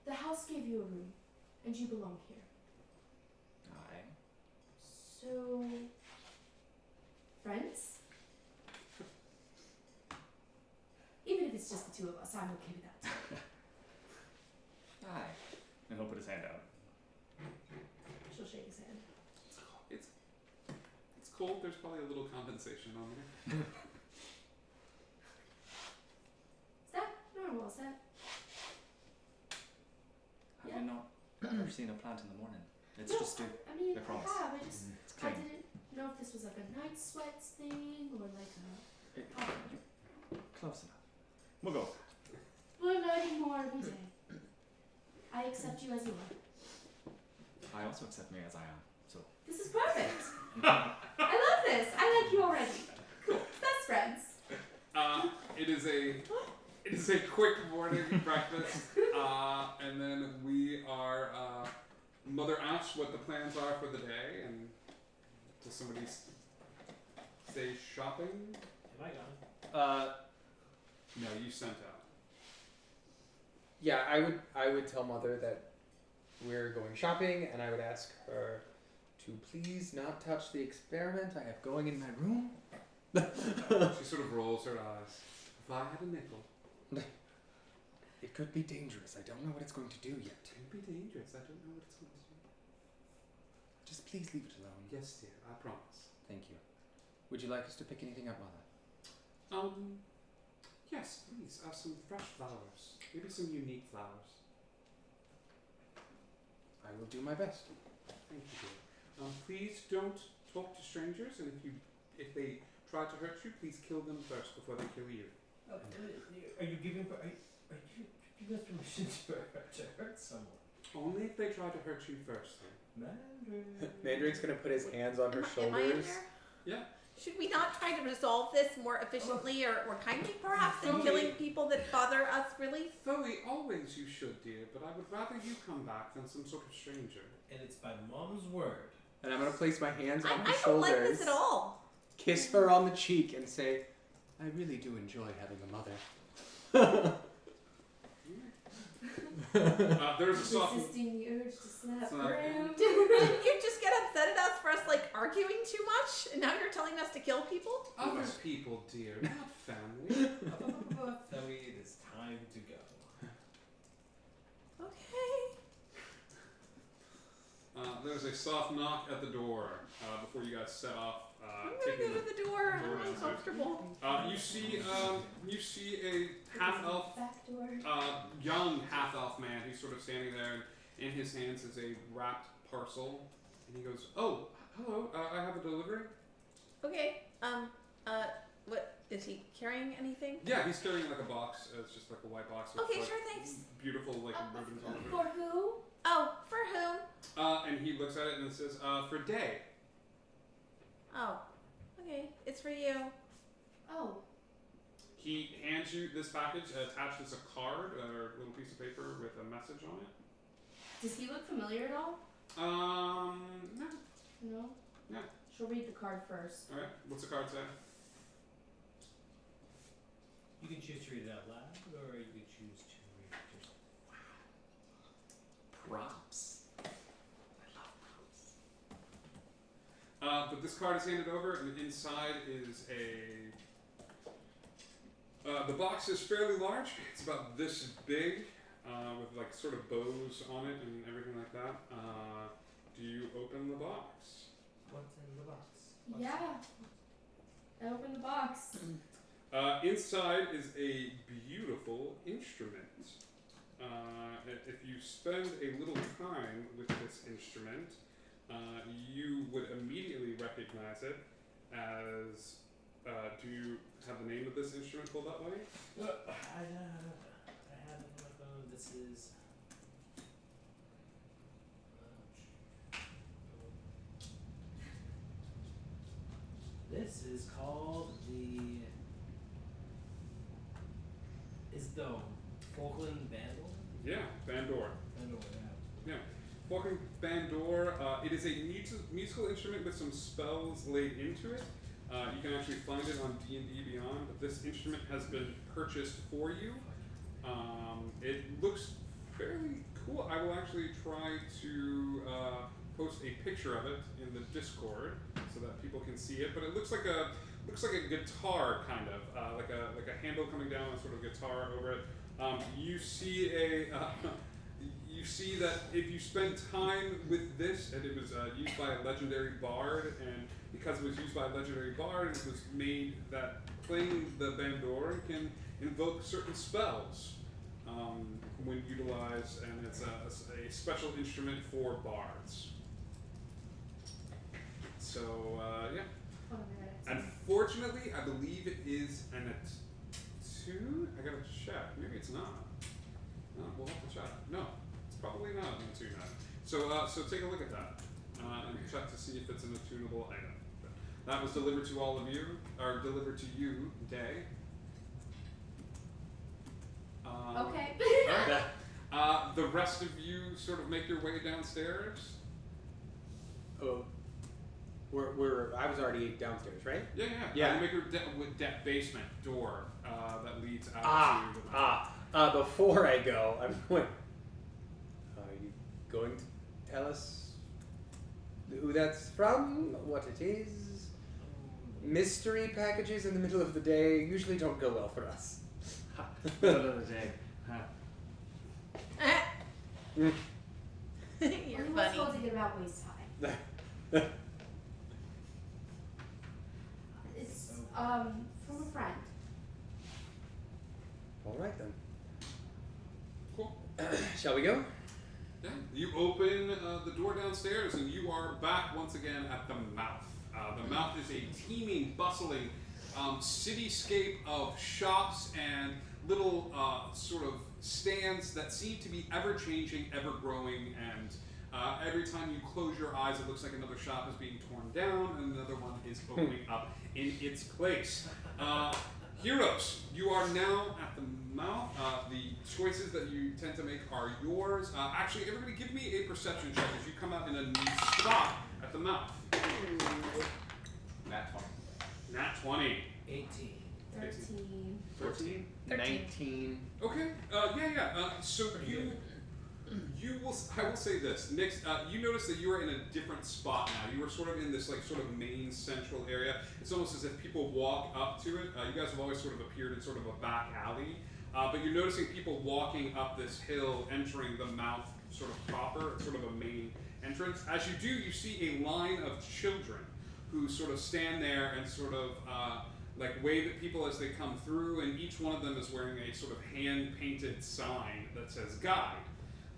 the house gave you a room, and you belong here. Aye. So, friends? Even if it's just the two of us, I'm okay with that. Aye. And he'll put his hand out. She'll shake his hand. It's cold. There's probably a little compensation on there. Is that normal? Is that? Have Yeah. you not ever seen a plant in the morning? It's No, just do. I mean, I I promise. have. It's I clean. didn't know if this was like a night sweats thing or like a. Close enough. We'll go. We're learning more every day. I accept you as you are. I also accept me as I am. So. This is perfect. I love this. I like you already. Cool. Best friends. It is a quick morning breakfast. And then we are Mother asks what the plans are for the day, and does somebody say shopping? Am I gone? No, you sent out. Yeah, I would tell Mother that we're going shopping, and I would ask her to please not touch the experiment I have going in my room. She sort of rolls her eyes. If I had a nickel. It could be dangerous. I don't know what it's going to do yet. It could be dangerous. I don't know what it's going to do. Just please leave it alone. Yes, dear. I promise. Thank you. Would you like us to pick anything up, Mother? Yes, please. Some fresh flowers. Maybe some unique flowers. I will do my best. Thank you, dear. Please don't talk to strangers, and if they try to hurt you, please kill them first before they kill you. Are you giving you guys permission to hurt someone? Only if they try to hurt you first, then. Mandarin's gonna put his hands on her Am I in shoulders. there? Yeah. Should we not try to resolve this more efficiently or kindly, perhaps, than Fully. killing people that bother us, really? Though always you should, dear, but I would rather you come back than some sort of stranger. And it's by Mom's word. And I'm gonna place my hands on her I don't shoulders, like this at all. kiss her on the cheek, and say, I really do enjoy having a mother. There's a soft. Resisting the urge to slap Slap. around. Didn't you just get upset at us for us, arguing too much? And now you're telling us to kill people? Other people, dear, not family. Zoe, it is time to go. Okay. There's a soft knock at the door before you guys set off. I'm gonna go to the door. I'm downstairs. uncomfortable. You see a half elf, Back door. young half elf man. He's sort of standing there, and in his hands is a wrapped parcel, and he goes, "Oh, hello. I have a delivery." Okay. What is he carrying? Anything? Yeah, he's carrying a box. It's just a white box with Okay, sure, thanks. beautiful ribbons all over it. For who? Oh, for whom? And he looks at it and it says, "For Day." Oh, okay. It's for you. Oh. He hands you this package. Attached is a card or a little piece of paper with a message on it. Does he look familiar at all? No. No? Yeah. She'll read the card first. All right. What's the card say? You can choose to read it out loud, or you can choose to read it yourself. Props. But this card is handed over, and inside is the box is fairly large. It's about this big, with sort of bows on it and everything like that. Do you open the box? What's in the box? Yeah. I opened the box. Inside is a beautiful instrument. If you spend a little time with this instrument, you would immediately recognize it as. Do you have the name of this instrument pulled that way? I have it on my phone. This is. This is called the Falkland Bandle? Yeah, Bandor. Bandle, yeah. Falcon Bandor, it is a musical instrument with some spells laid into it. You can actually find it on D&D Beyond. This instrument has been purchased for you. It looks fairly cool. I will actually try to post a picture of it in the Discord so that people can see it. But it looks like a guitar kind of, like a handle coming down and sort of guitar over it. You see that if you spend time with this, and it was used by a legendary bard, and because it was used by a legendary bard, it was made that playing the bandor can invoke certain spells when utilized, and it's a special instrument for bards. So, yeah. Oh, man. Unfortunately, I believe it is an attune. I gotta check. Maybe it's not. No, we'll have to check. No, it's probably not an attune item. So take a look at that and check to see if it's an attunable item. That was delivered to all of you, or delivered to you, Day. Okay. Alright. The rest of you sort of make your way downstairs. Oh, I was already downstairs, right? Yeah. Yeah. You make your basement door that leads out to the Before I go, I'm going. Are you going to tell us who that's from? What it is? Mystery packages in the middle of the day usually don't go well for us. Middle of the day. You're He was funny. holding it about waist high. It's from a friend. All right then. Cool. Shall we go? Yeah. You open the door downstairs, and you are back once again at the mouth. The mouth is a teeming, bustling cityscape of shops and little sort of stands that seem to be ever changing, ever growing, and every time you close your eyes, it looks like another shop is being torn down and another one is opening up in its place. Heroes, you are now at the mouth. The choices that you tend to make are yours. Actually, everybody give me a perception check as you come out in a new spot at the mouth. Nat 20. Nat 20. 18. 13. 13? 19. Okay. So I will say this, Nick. You notice that you are in a different spot now. You are sort of in this like sort of main central area. It's almost as if people walk up to it. You guys have always sort of appeared in sort of a back alley, but you're noticing people walking up this hill, entering the mouth sort of proper. It's sort of a main entrance. As you do, you see a line of children who sort of stand there and sort of like wave at people as they come through, and each one of them is wearing a sort of hand-painted sign that says guide,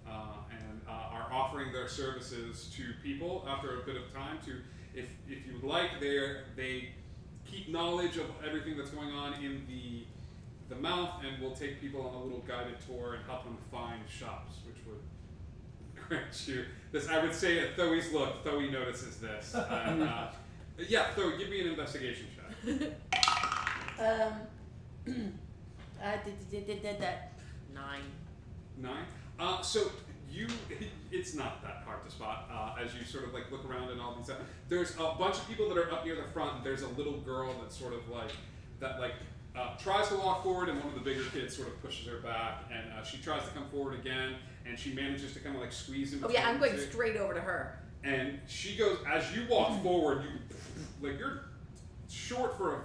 and are offering their services to people after a bit of time to, if you would like, they keep knowledge of everything that's going on in the mouth and will take people on a little guided tour and help them find shops, which would grant you this. I would say at Thoe's look, Thoe notices this. And, yeah, Thoe, give me an investigation check. Did that 9. 9. So it's not that hard to spot as you sort of like look around and all these. There's a bunch of people that are up near the front. And there's a little girl that's sort of like tries to walk forward, and one of the bigger kids sort of pushes her back, and she tries to come forward again, and she manages to kind of like squeeze in Oh between. yeah, I'm going the two. straight over to her. And she goes, as you walk forward, you're short for a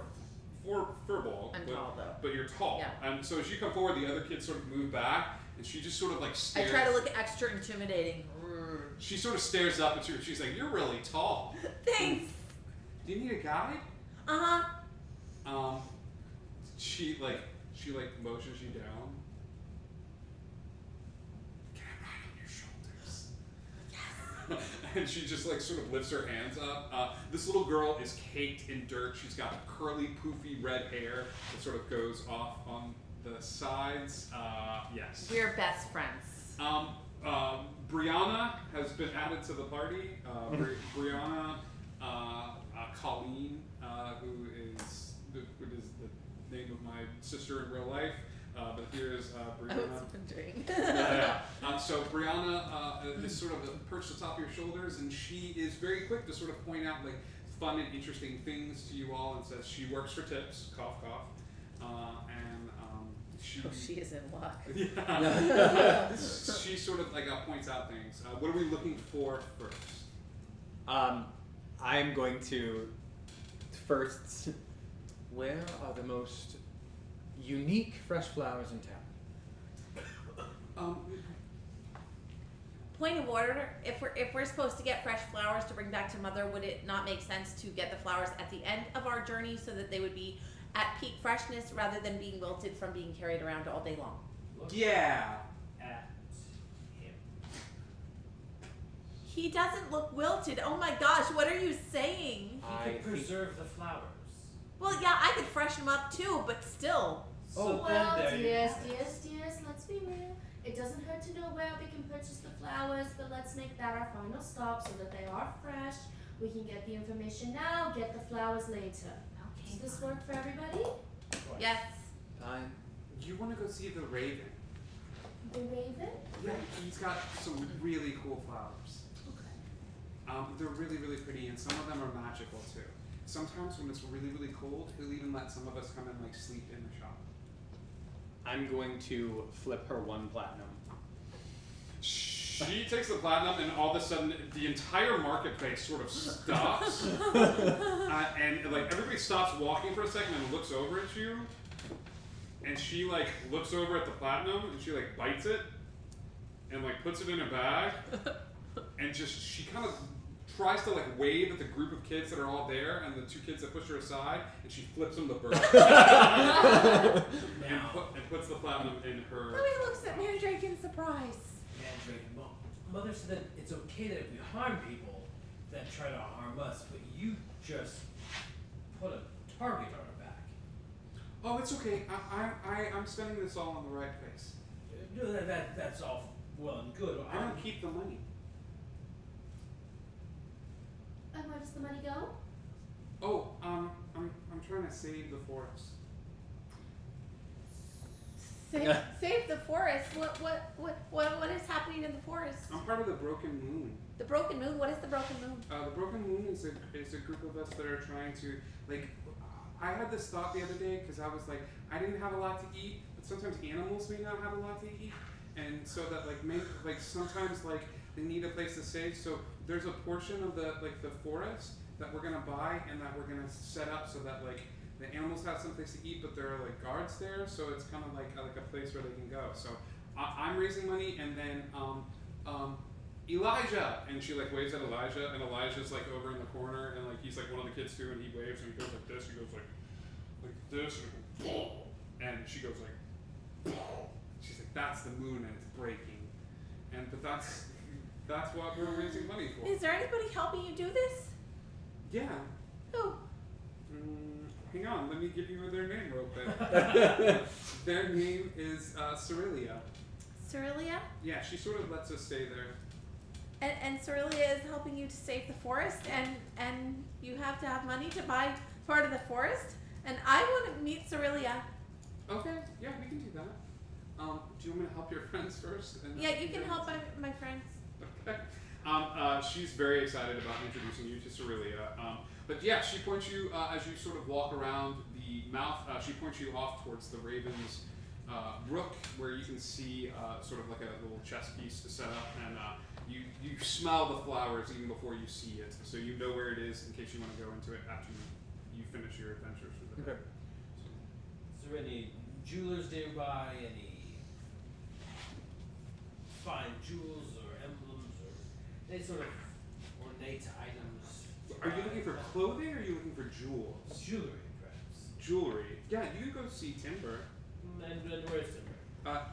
furball. I'm tall though. But you're tall. Yeah. And so as you come forward, the other kids sort of move back, and she just sort of like I stares. try to look extra intimidating. She sort of stares up at you, and she's like, "You're really tall. Thanks. Do you need a guide?" She motions you down. Can I ride on your shoulders? Yes. And she just like sort of lifts her hands up. This little girl is caked in dirt. She's got curly, poofy red hair that sort of goes off on the sides. Yes. We're best friends. Brianna has been added to the party. Brianna, Colleen, who is the name of my sister in real life, but here is I Brianna. was wondering. So Brianna is sort of perched atop your shoulders, and she is very quick to sort of point out like fun and interesting things to you all, and says she works for tips, cough cough, and she. Oh, she is in luck. Yeah. She sort of like points out things. What are we looking for first? I'm going to first. Where are the most unique fresh flowers in town? Point of order: if we're supposed to get fresh flowers to bring back to Mother, would it not make sense to get the flowers at the end of our journey so that they would be at peak freshness rather than being wilted from being carried around all day long? Yeah. At him. He doesn't look wilted. Oh my gosh, what are you saying? He I could think- preserve the flowers. Well, yeah, I could freshen them up too, but still. So Well, then there you dears, have it. let's be real. It doesn't hurt to know where we can purchase the flowers, but let's make that our final stop so that they are fresh. We can get the information now, get the flowers later. Does this work for everybody? Yes. Fine. You want to go see the Raven? The raven? Yeah, he's got some really cool flowers. Okay. They're really, really pretty, and some of them are magical too. Sometimes when it's really, really cold, he'll even let some of us come and like sleep in the shop. I'm going to flip her 1 platinum. She takes the platinum, and all of a sudden, the entire marketplace sort of stops, and like everybody stops walking for a second and looks over at you. And she like looks over at the platinum, and she like bites it, and like puts it in a bag, and just she kind of tries to like wave at the group of kids that are all there, and the 2 kids that push her aside, and she flips them the bird, and puts the platinum in her. Louis looks at Mandrake in surprise. Mandrake and Mother said that it's okay that if we harm people that try to harm us, but you just put a target on our back. Oh, it's okay. I'm spending this all on the right place. No, that's all well and good. I don't keep the money. And where does the money go? Oh, I'm trying to save the forest. Save the forest. What is happening in the forest? I'm part of the Broken Moon. The Broken Moon. What is the Broken Moon? The Broken Moon is a group of us that are trying to, like, I had this thought the other day because I was like, I didn't have a lot to eat, but sometimes animals may not have a lot to eat, and so that like sometimes like they need a place to stay. So there's a portion of the forest that we're gonna buy and that we're gonna set up so that like the animals have someplace to eat, but there are like guards there, so it's kind of like a place where they can go. So I'm raising money, and then Elijah, and she like waves at Elijah, and Elijah's like over in the corner, and like he's like one of the kids too, and he waves and he goes like this, he goes like this, and she goes like, she's like, that's the moon and it's breaking, but that's what we're raising money for. Is there anybody helping you do this? Yeah. Who? Hang on, let me give you their name real quick. Their name is Cerelia. Cerelia? Yeah, she sort of lets us stay there. And Cerelia is helping you to save the forest, and you have to have money to buy part of the forest. And I want to meet Cerelia. Okay, yeah, we can do that. Do you want me to help your friends first? And Yeah, you can help my friends. Okay. She's very excited about introducing you to Cerelia. But yeah, she points you, as you sort of walk around the mouth, she points you off towards the Raven's brook, where you can see sort of like a little chess piece set up, and you smell the flowers even before you see it, so you know where it is in case you want to go into it after you finish your adventures with it. Okay. Is there any jewelers nearby? Any fine jewels or emblems or any sort of ornate items? Are you looking for clothing, or are you looking for jewels? Jewelry, perhaps. Jewelry. Yeah, you can go see Timber. And where's Timber?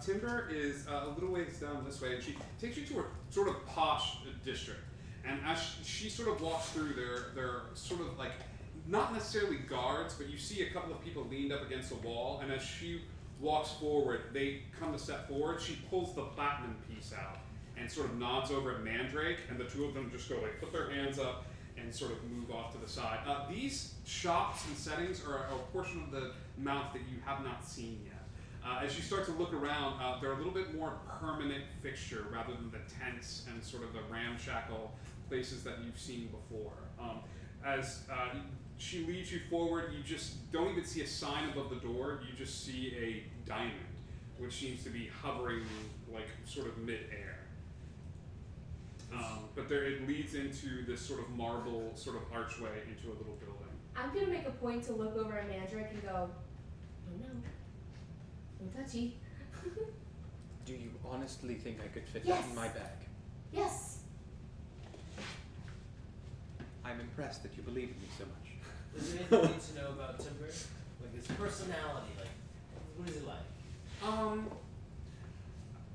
Timber is a little ways down this way, and she takes you to a sort of posh district. And as she sort of walks through, there are sort of like, not necessarily guards, but you see a couple of people leaned up against a wall, and as she walks forward, they come to step forward. She pulls the platinum piece out and sort of nods over at Mandrake, and the two of them just go like, put their hands up and sort of move off to the side. These shops and settings are a portion of the mount that you have not seen yet. As you start to look around, they're a little bit more permanent fixture rather than the tents and sort of the ramshackle places that you've seen before. As she leads you forward, you just don't even see a sign above the door, you just see a diamond, which seems to be hovering like sort of mid-air. But it leads into this sort of marble sort of archway into a little building. I'm gonna make a point to look over at Mandrake and go, no, no touchy. Do you honestly think I could fit Yes. that in my bag? Yes. I'm impressed that you believe in me so much. Is there anything you need to know about Timber? Like his personality, like what is he like? Oh,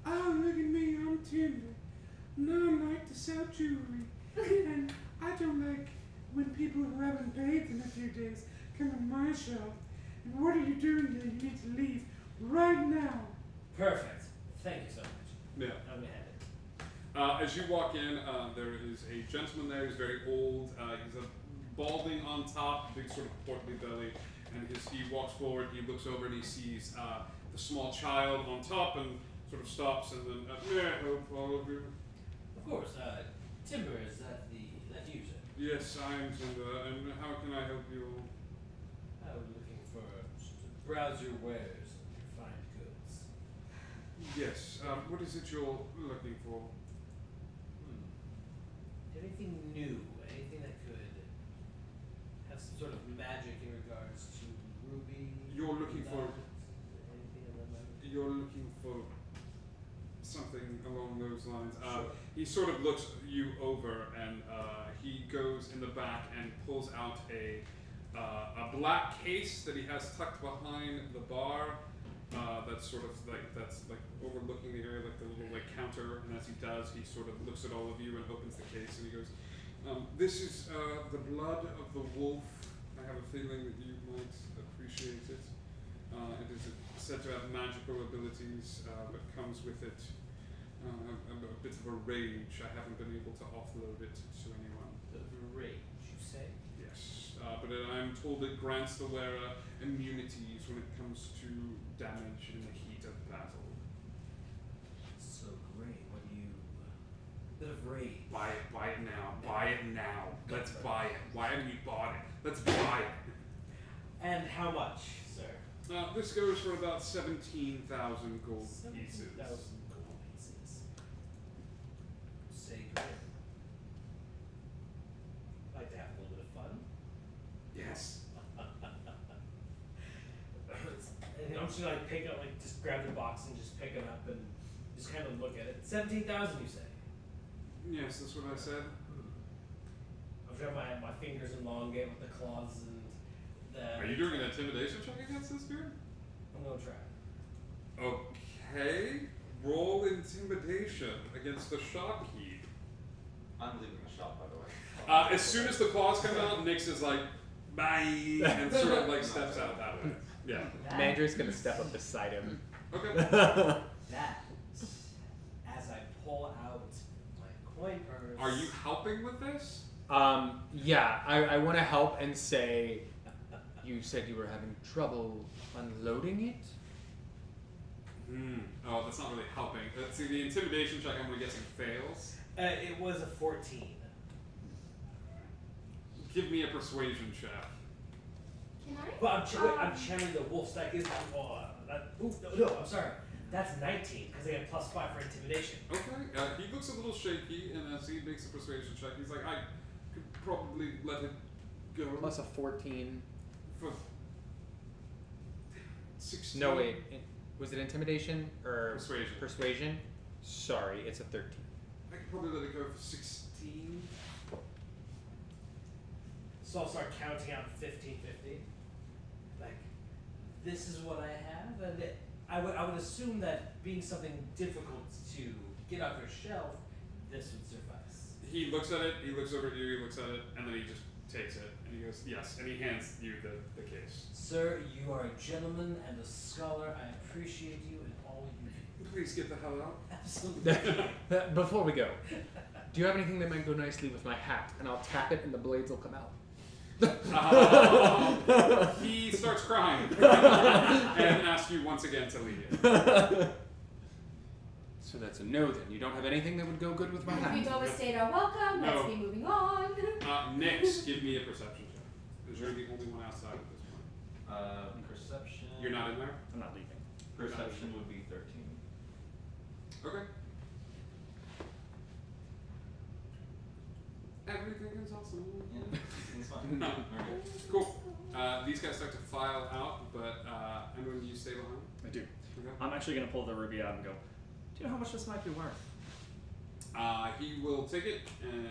look at me, I'm Timber. No, I like to sell jewelry. And I don't like when people who haven't bathed in a few days come to my shop. And what are you doing here? You need to leave right now. Perfect. Thank you so much. Yeah. I'm gonna have it. As you walk in, there is a gentleman there. He's very old. He's a balding on top, big sort of portly belly. And he walks forward, he looks over and he sees the small child on top and sort of stops and then, may I help all of you? Of course, Timber, is that you, sir? Yes, I am Timber, and how can I help you? I was looking for just to browse your wares and your fine goods. Yes, what is it you're looking for? Anything new? Anything that could have some sort of magic in regards to ruby? You're looking for- anything of that matter? You're looking for something along those lines. Sure. He sort of looks you over and he goes in the back and pulls out a black case that he has tucked behind the bar. That's sort of that's overlooking the area, like the little counter. And as he does, he sort of looks at all of you and opens the case and he goes, "This is the blood of the wolf. I have a feeling that you might appreciate it. It is said to have magical abilities, but comes with it a bit of a rage. I haven't been able to offload it to anyone." The rage, you say? Yes, but I'm told it grants the wearer immunities when it comes to damage in the heat of battle. So great. What do you? Bit of rage. Buy it now. Buy it now. Let's buy it. Why haven't you bought it? Let's buy it. And how much, sir? This goes for about 17,000 gold 17,000 pieces. gold pieces. Say great. Like to have a little bit of fun. Yes. And I'm just gonna pick up, just grab the box and just pick it up and just kind of look at it. 17,000, you say? Yes, that's what I said. I'm trying my fingers elongate with the claws and the. Are you doing an intimidation check against this dude? I'm gonna try. Okay. Roll intimidation against the shopkeep. I'm leaving the shop, by the way. As soon as the claws come out, Nyx is like, bye, and sort of steps out that way. Yeah. Mandra's gonna step up beside him. Okay. That, as I pull out my coin purse. Are you helping with this? Yeah, I want to help and say, you said you were having trouble unloading it? Oh, that's not really helping. See, the intimidation check, I'm guessing, fails. It was a 14. Give me a persuasion check. Can I? But I'm channeling the wolf stack. No, I'm sorry. That's 19 because I get +5 for intimidation. Okay. He looks a little shaky, and as he makes a persuasion check, he's like, I could probably let it go. Plus a 14. For 16. No, wait. Was it intimidation or Persuasion. Persuasion? Sorry, it's a 13. I could probably let it go for 16. So I'll start counting out 15, 15. Like, this is what I have, and I would assume that being something difficult to get off your shelf, this would suffice. He looks at it, he looks over at you, he looks at it, and then he just takes it, and he goes, yes, and he hands you the case. Sir, you are a gentleman and a scholar. I appreciate you and all you do. Please get the hell out. Absolutely. Before we go, do you have anything that might go nicely with my hat? And I'll tap it and the blades will come out. He starts crying and asks you once again to leave. So that's a no then. You don't have anything that would go good with my We've hat? overstayed our welcome. Let's No. be moving on. Nyx, give me a perception check. Because you're the only one outside at this point. Perception. You're not in there? I'm not leaving. Perception would be 13. Okay. Everything is awesome. Yeah, it's fine. No. Okay. Cool. These guys start to file out, but Emily, you stay behind. I do. Okay. I'm actually going to pull the ruby out and go, do you know how much this might be worth? He will take it and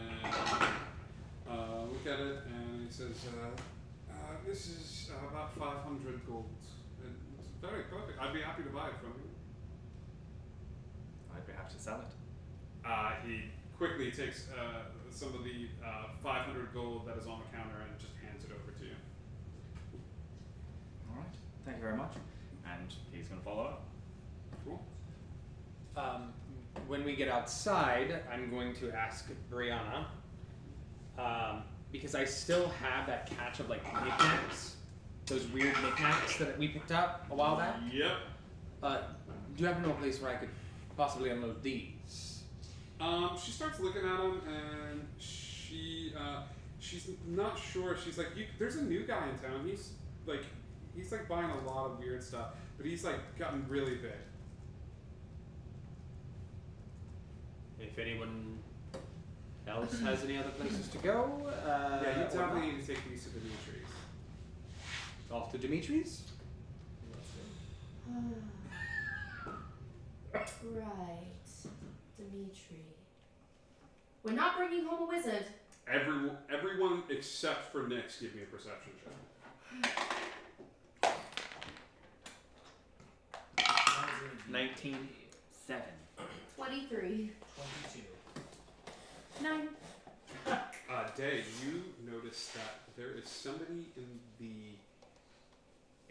look at it, and he says, "This is about 500 gold. It's very perfect. I'd be happy to buy it from you." I'd be happy to sell it. He quickly takes some of the 500 gold that is on the counter and just hands it over to you. All right. Thank you very much. And he's going to follow up. Cool. When we get outside, I'm going to ask Brianna, because I still have that catch of knickknacks, those weird knickknacks that we picked up a while back. Yep. Do you happen to know a place where I could possibly unload these? She starts looking at him, and she's not sure. She's like, there's a new guy in town. He's like buying a lot of weird stuff, but he's like gotten really big. If anyone else has any other places to go, Yeah, you or definitely not. need to take these to Dimitri's. Off to Dimitri's? Right, Dimitri. We're not bringing home a wizard. Everyone except for Nyx, give me a perception check. 19:7. 23. 22. 9. Day, you notice that there is somebody in the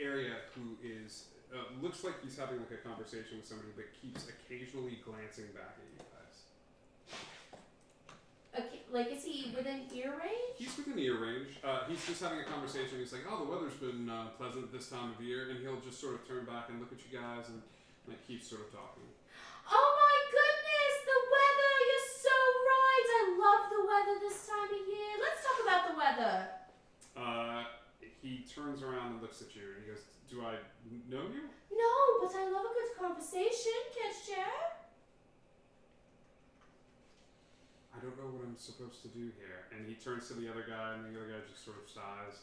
area who is looks like he's having like a conversation with somebody, but keeps occasionally glancing back at you guys. Okay, like, is he within ear range? He's within ear range. He's just having a conversation. He's like, "Oh, the weather's been pleasant this time of year," and he'll just sort of turn back and look at you guys and like keep sort of talking. Oh my goodness, the weather! You're so right! I love the weather this time of year. Let's talk about the weather. He turns around and looks at you and he goes, "Do I know you?" No, but I love a good conversation. Can't share? I don't know what I'm supposed to do here. And he turns to the other guy, and the other guy just sort of sighs.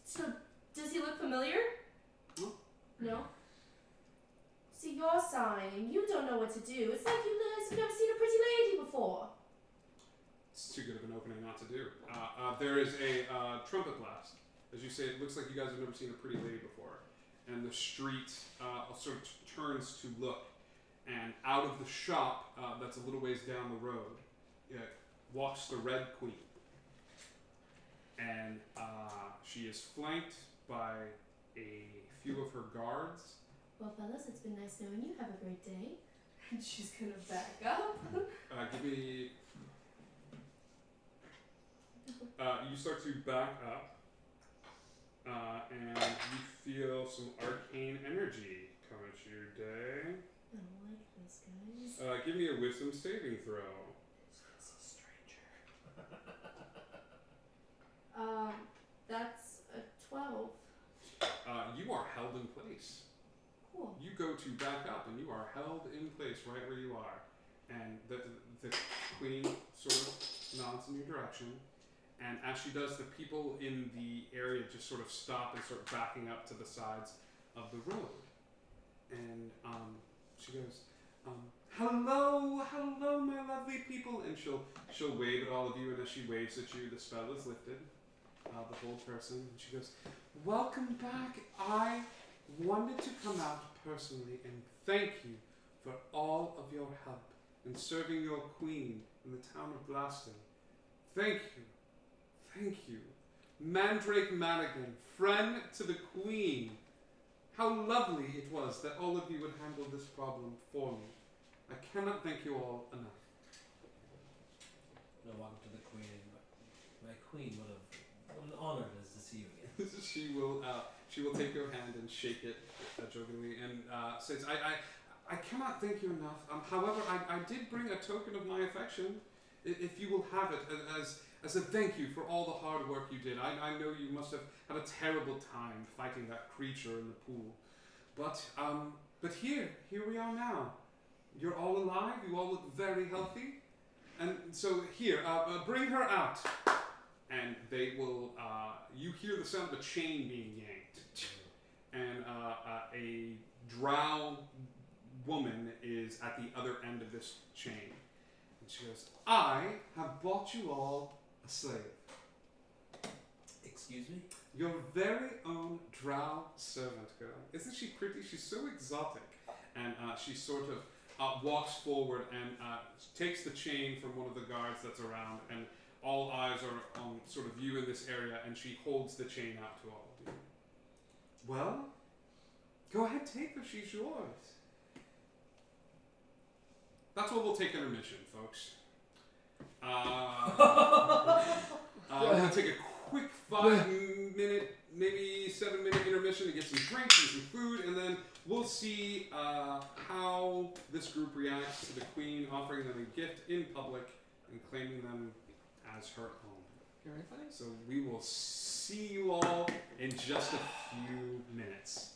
So, does he look familiar? No. No? See, you're sighing. You don't know what to do. It's like you've never seen a pretty lady before. It's too good of an opening not to do. There is a trumpet blast. As you say, it looks like you guys have never seen a pretty lady before. And the street sort of turns to look. And out of the shop that's a little ways down the road walks the Red Queen. And she is flanked by a few of her guards. Well, fellas, it's been nice knowing you. Have a great day. And she's gonna back up. Give me... you start to back up. And you feel some arcane energy come at your day. I don't like this, guys. Give me a wisdom saving throw. That's a 12. You are held in place. Cool. You go to back up and you are held in place right where you are. And the queen sort of nods in your direction. And as she does, the people in the area just sort of stop and start backing up to the sides of the road. And she goes, hello, my lovely people. And she'll wave at all of you, and as she waves at you, the spell is lifted. The whole person. And she goes, welcome back. I wanted to come out personally and thank you for all of your help in serving your queen in the town of Blaston. Thank you. Thank you. Mandrake Madigan, friend to the queen. How lovely it was that all of you would handle this problem for me. I cannot thank you all enough. No, welcome to the queen. My queen would have honored us to see you again. She will take your hand and shake it jokingly and says, I cannot thank you enough. However, I did bring a token of my affection. If you will have it as a thank you for all the hard work you did. I know you must have had a terrible time fighting that creature in the pool. But here we are now. You're all alive. You all look very healthy. And so here, bring her out. And they will, you hear the sound of a chain being yanked. And a drow woman is at the other end of this chain. And she goes, I have bought you all a slave. Excuse me? Your very own drow servant girl. Isn't she pretty? She's so exotic. And she sort of walks forward and takes the chain from one of the guards that's around, and all eyes are on sort of you in this area, and she holds the chain out to all of you. Well, go ahead, take her. She's yours. That's what we'll take intermission, folks. We're going to take a quick 5-minute, maybe 7-minute intermission to get some drinks and some food, and then we'll see how this group reacts to the Queen offering them a gift in public and claiming them as her own. Very funny. So we will see you all in just a few minutes.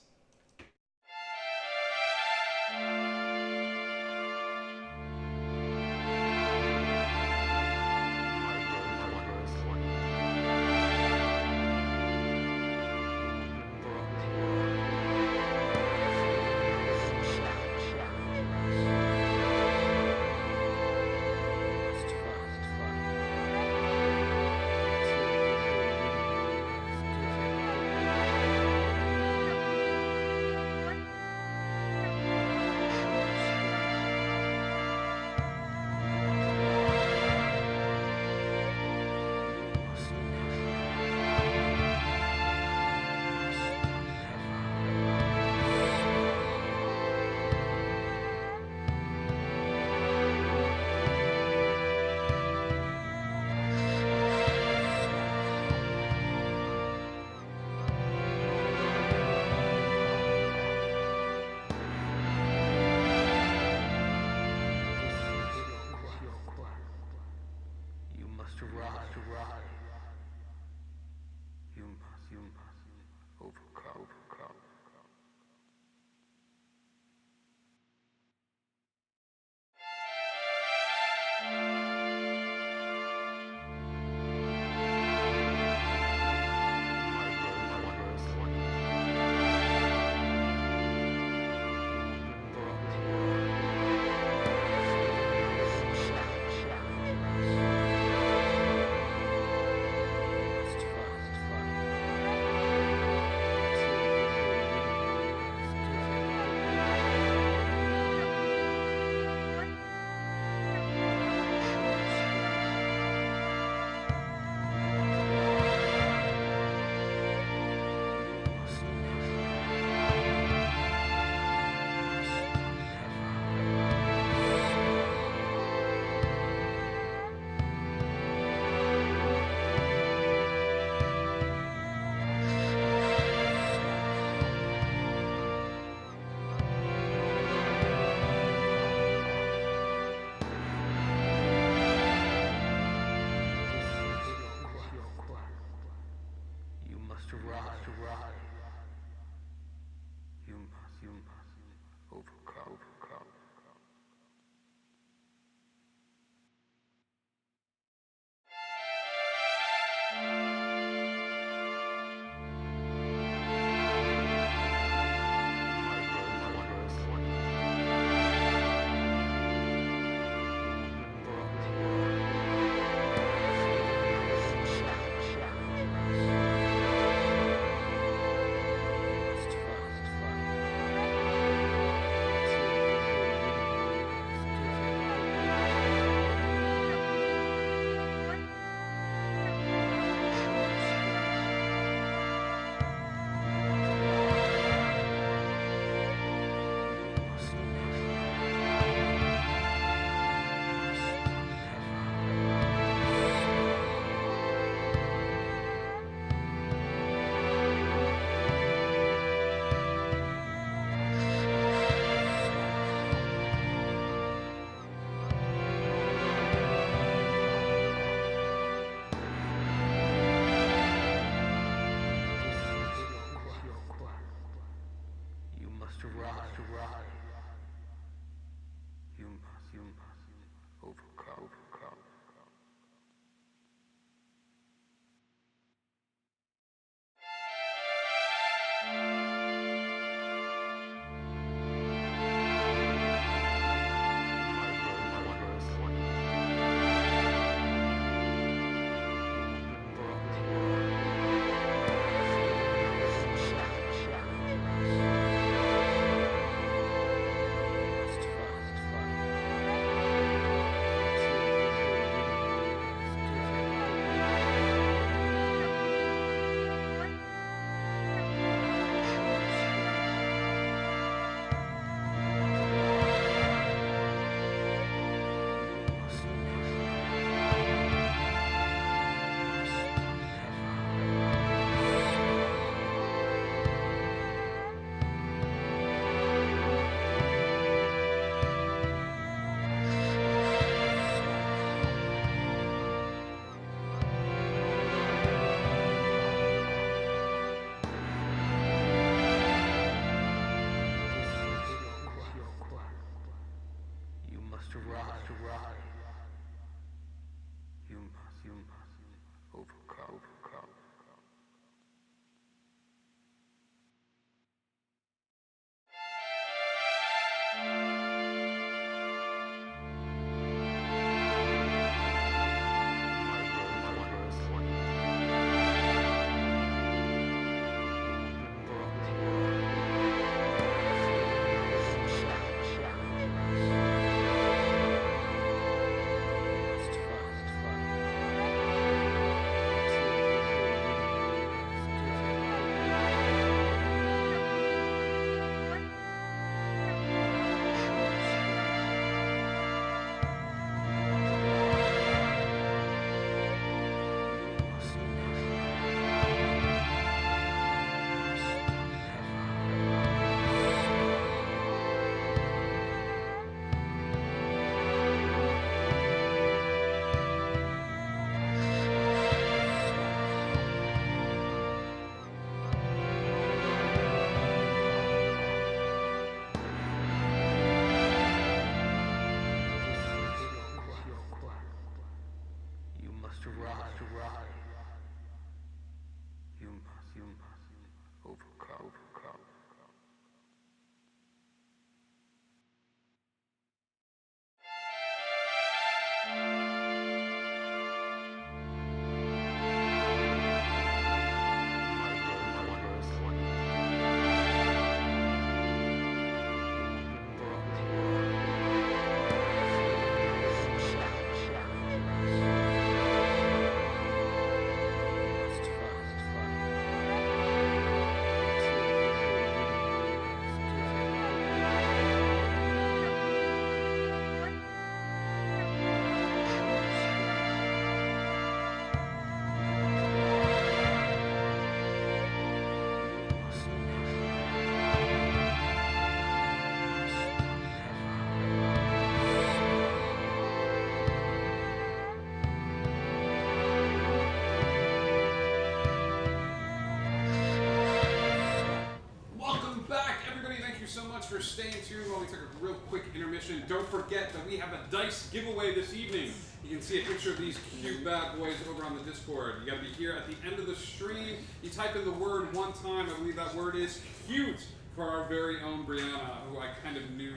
so much for staying tuned while we took a real quick intermission. Don't forget that we have a dice giveaway this evening. You can see a picture of these cute bad boys over on the Discord. You gotta be here at the end of the stream. You type in the word one time. I believe that word is cute for our very own Brianna, who I kind of knew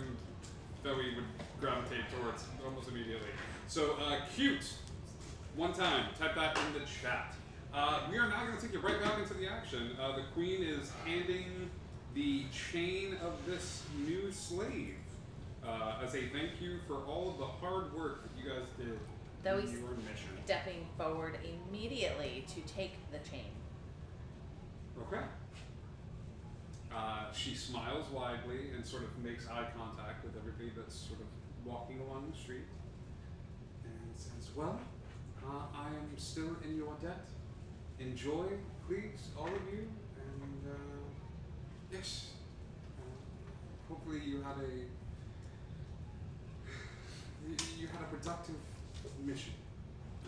that we would gravitate towards almost immediately. So cute, one time. Type that in the chat. We are now going to take you right back into the action. The queen is handing the chain of this new slave as a thank you for all of the hard work that you guys did Though in he's your mission. stepping forward immediately to take the chain. Okay. She smiles widely and sort of makes eye contact with everybody that's sort of walking along the street and says, well, I am still in your debt. Enjoy, please, all of you, and yes, hopefully you had a productive mission,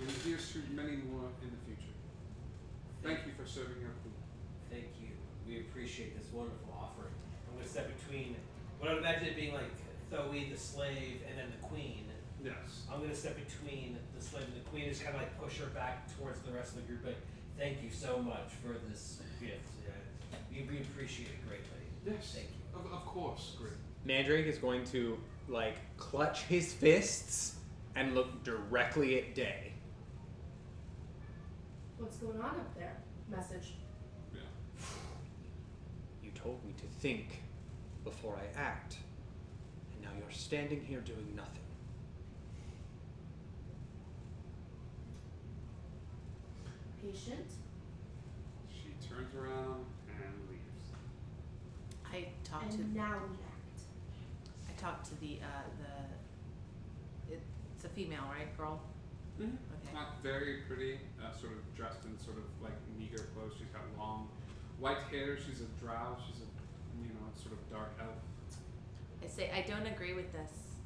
and here's to many more in the future. Thank you for serving our queen. Thank you. We appreciate this wonderful offering. I'm going to step between what I would imagine it being like Thoe, the slave, and then the queen. Yes. I'm going to step between the slave and the queen, just kind of like push her back towards the rest of the group. But thank you so much for this gift. We appreciate it greatly. Yes. Thank you. Of course, great. Mandrake is going to like clutch his fists and look directly at Day. What's going on up there? Message. Yeah. You told me to think before I act, and now you're standing here doing nothing. Patient. She turns around and leaves. I talked And to now we act. I talked to the it's a female, right, girl? Mm-hmm. Okay. Not very pretty, sort of dressed in sort of like meager clothes. She's got long white hair. She's a drow. She's a sort of dark elf. I say I don't agree with this,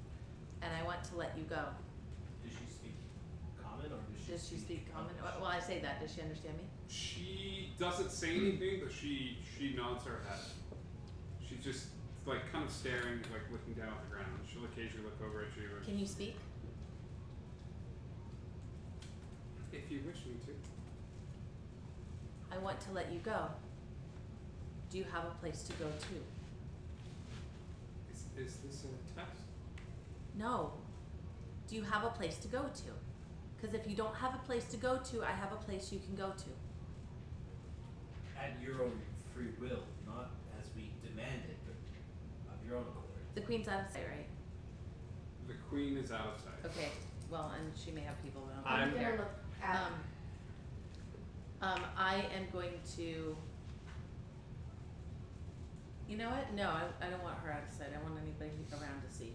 and I want to let you go. Does she speak common or Does she speak common? Well, I say that. Does she understand me? She doesn't say anything, but she nods her head. She's just like kind of staring, like looking down at the ground. She'll occasionally look over at you. Can you speak? If you wish me to. I want to let you go. Do you have a place to go to? Is this a test? No. Do you have a place to go to? Because if you don't have a place to go to, I have a place you can go to. At your own free will, not as we demanded, but of your own accord. The queen's out of sight, right? The queen is out of sight. Okay. Well, and she may have people that I'm don't gonna care. look at I am going to. You know what? No, I don't want her out of sight. I want anybody around to see.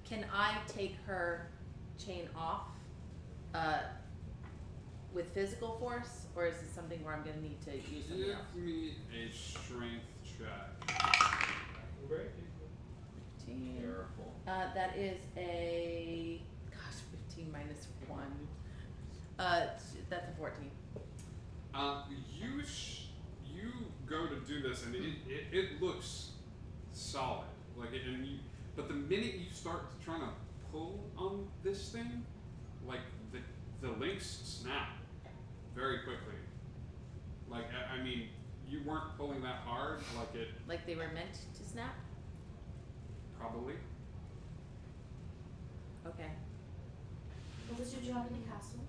Can I take her chain off with physical force, or is it something where I'm going to need to use something else? Give me a strength check. 15. Careful. That is a 15 minus 1. That's a 14. You go to do this, and it looks solid. But the minute you start trying to pull on this thing, like the links snap very quickly. Like I mean, you weren't pulling that hard. Like they were meant to snap? Probably. Okay. what was your job in the castle?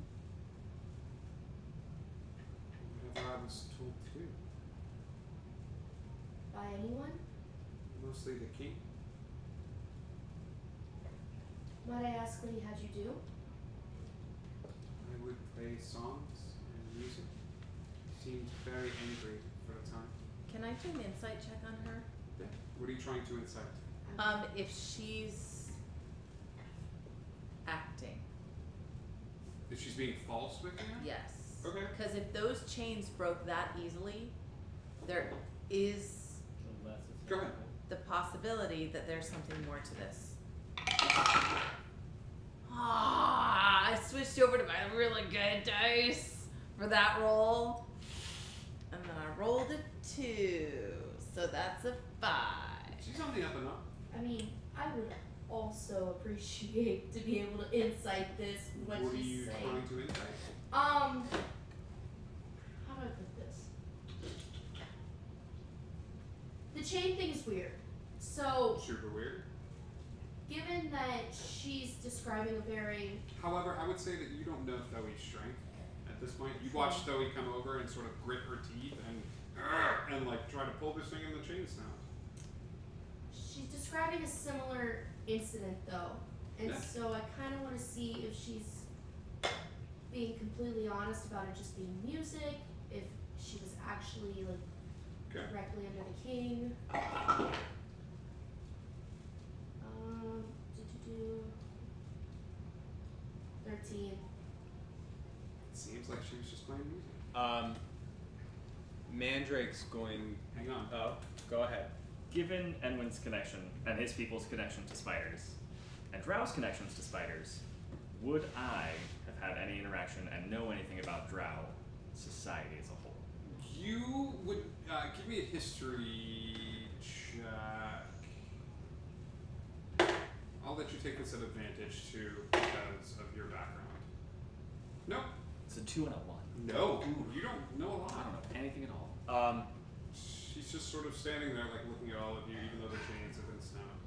Whatever I was told to. By anyone? Mostly the king. Might I ask what he had you do? I would play songs and music. Seemed very angry for the time. Can I do an insight check on her? Yeah. What are you trying to incite? If she's acting. If she's being false with you? Yes. Okay. Because if those chains broke that easily, there is Go ahead. the possibility that there's something more to this. I switched over to my really good dice for that roll. And then I rolled a 2. So that's a 5. She's on the up and up. I mean, I would also appreciate to be able to insight this. What are she's you saying. trying to insight? How do I put this? The chain thing is weird. So, Super weird. given that she's describing a very However, I would say that you don't know Thoe's strength at this point. You watch Thoe come over and sort of grit her teeth and like try to pull this thing in the chain snap. she's describing a similar incident though. And Yeah. so I kind of want to see if she's being completely honest about it just being music, if she was actually like Okay. directly under the king. Do 13. It seems like she was just playing music. Mandrake's going. Hang on. Oh, go ahead. Given Enwin's connection and his people's connection to spiders, and Drow's connections to spiders, would I have had any interaction and know anything about Drow society as a whole? You would give me a history check. I'll let you take this at advantage too because of your background. No. It's a 2 and a 1. No. You don't know a I lot. don't know anything at all. She's just sort of standing there like looking at all of you even though the chains have been snapped.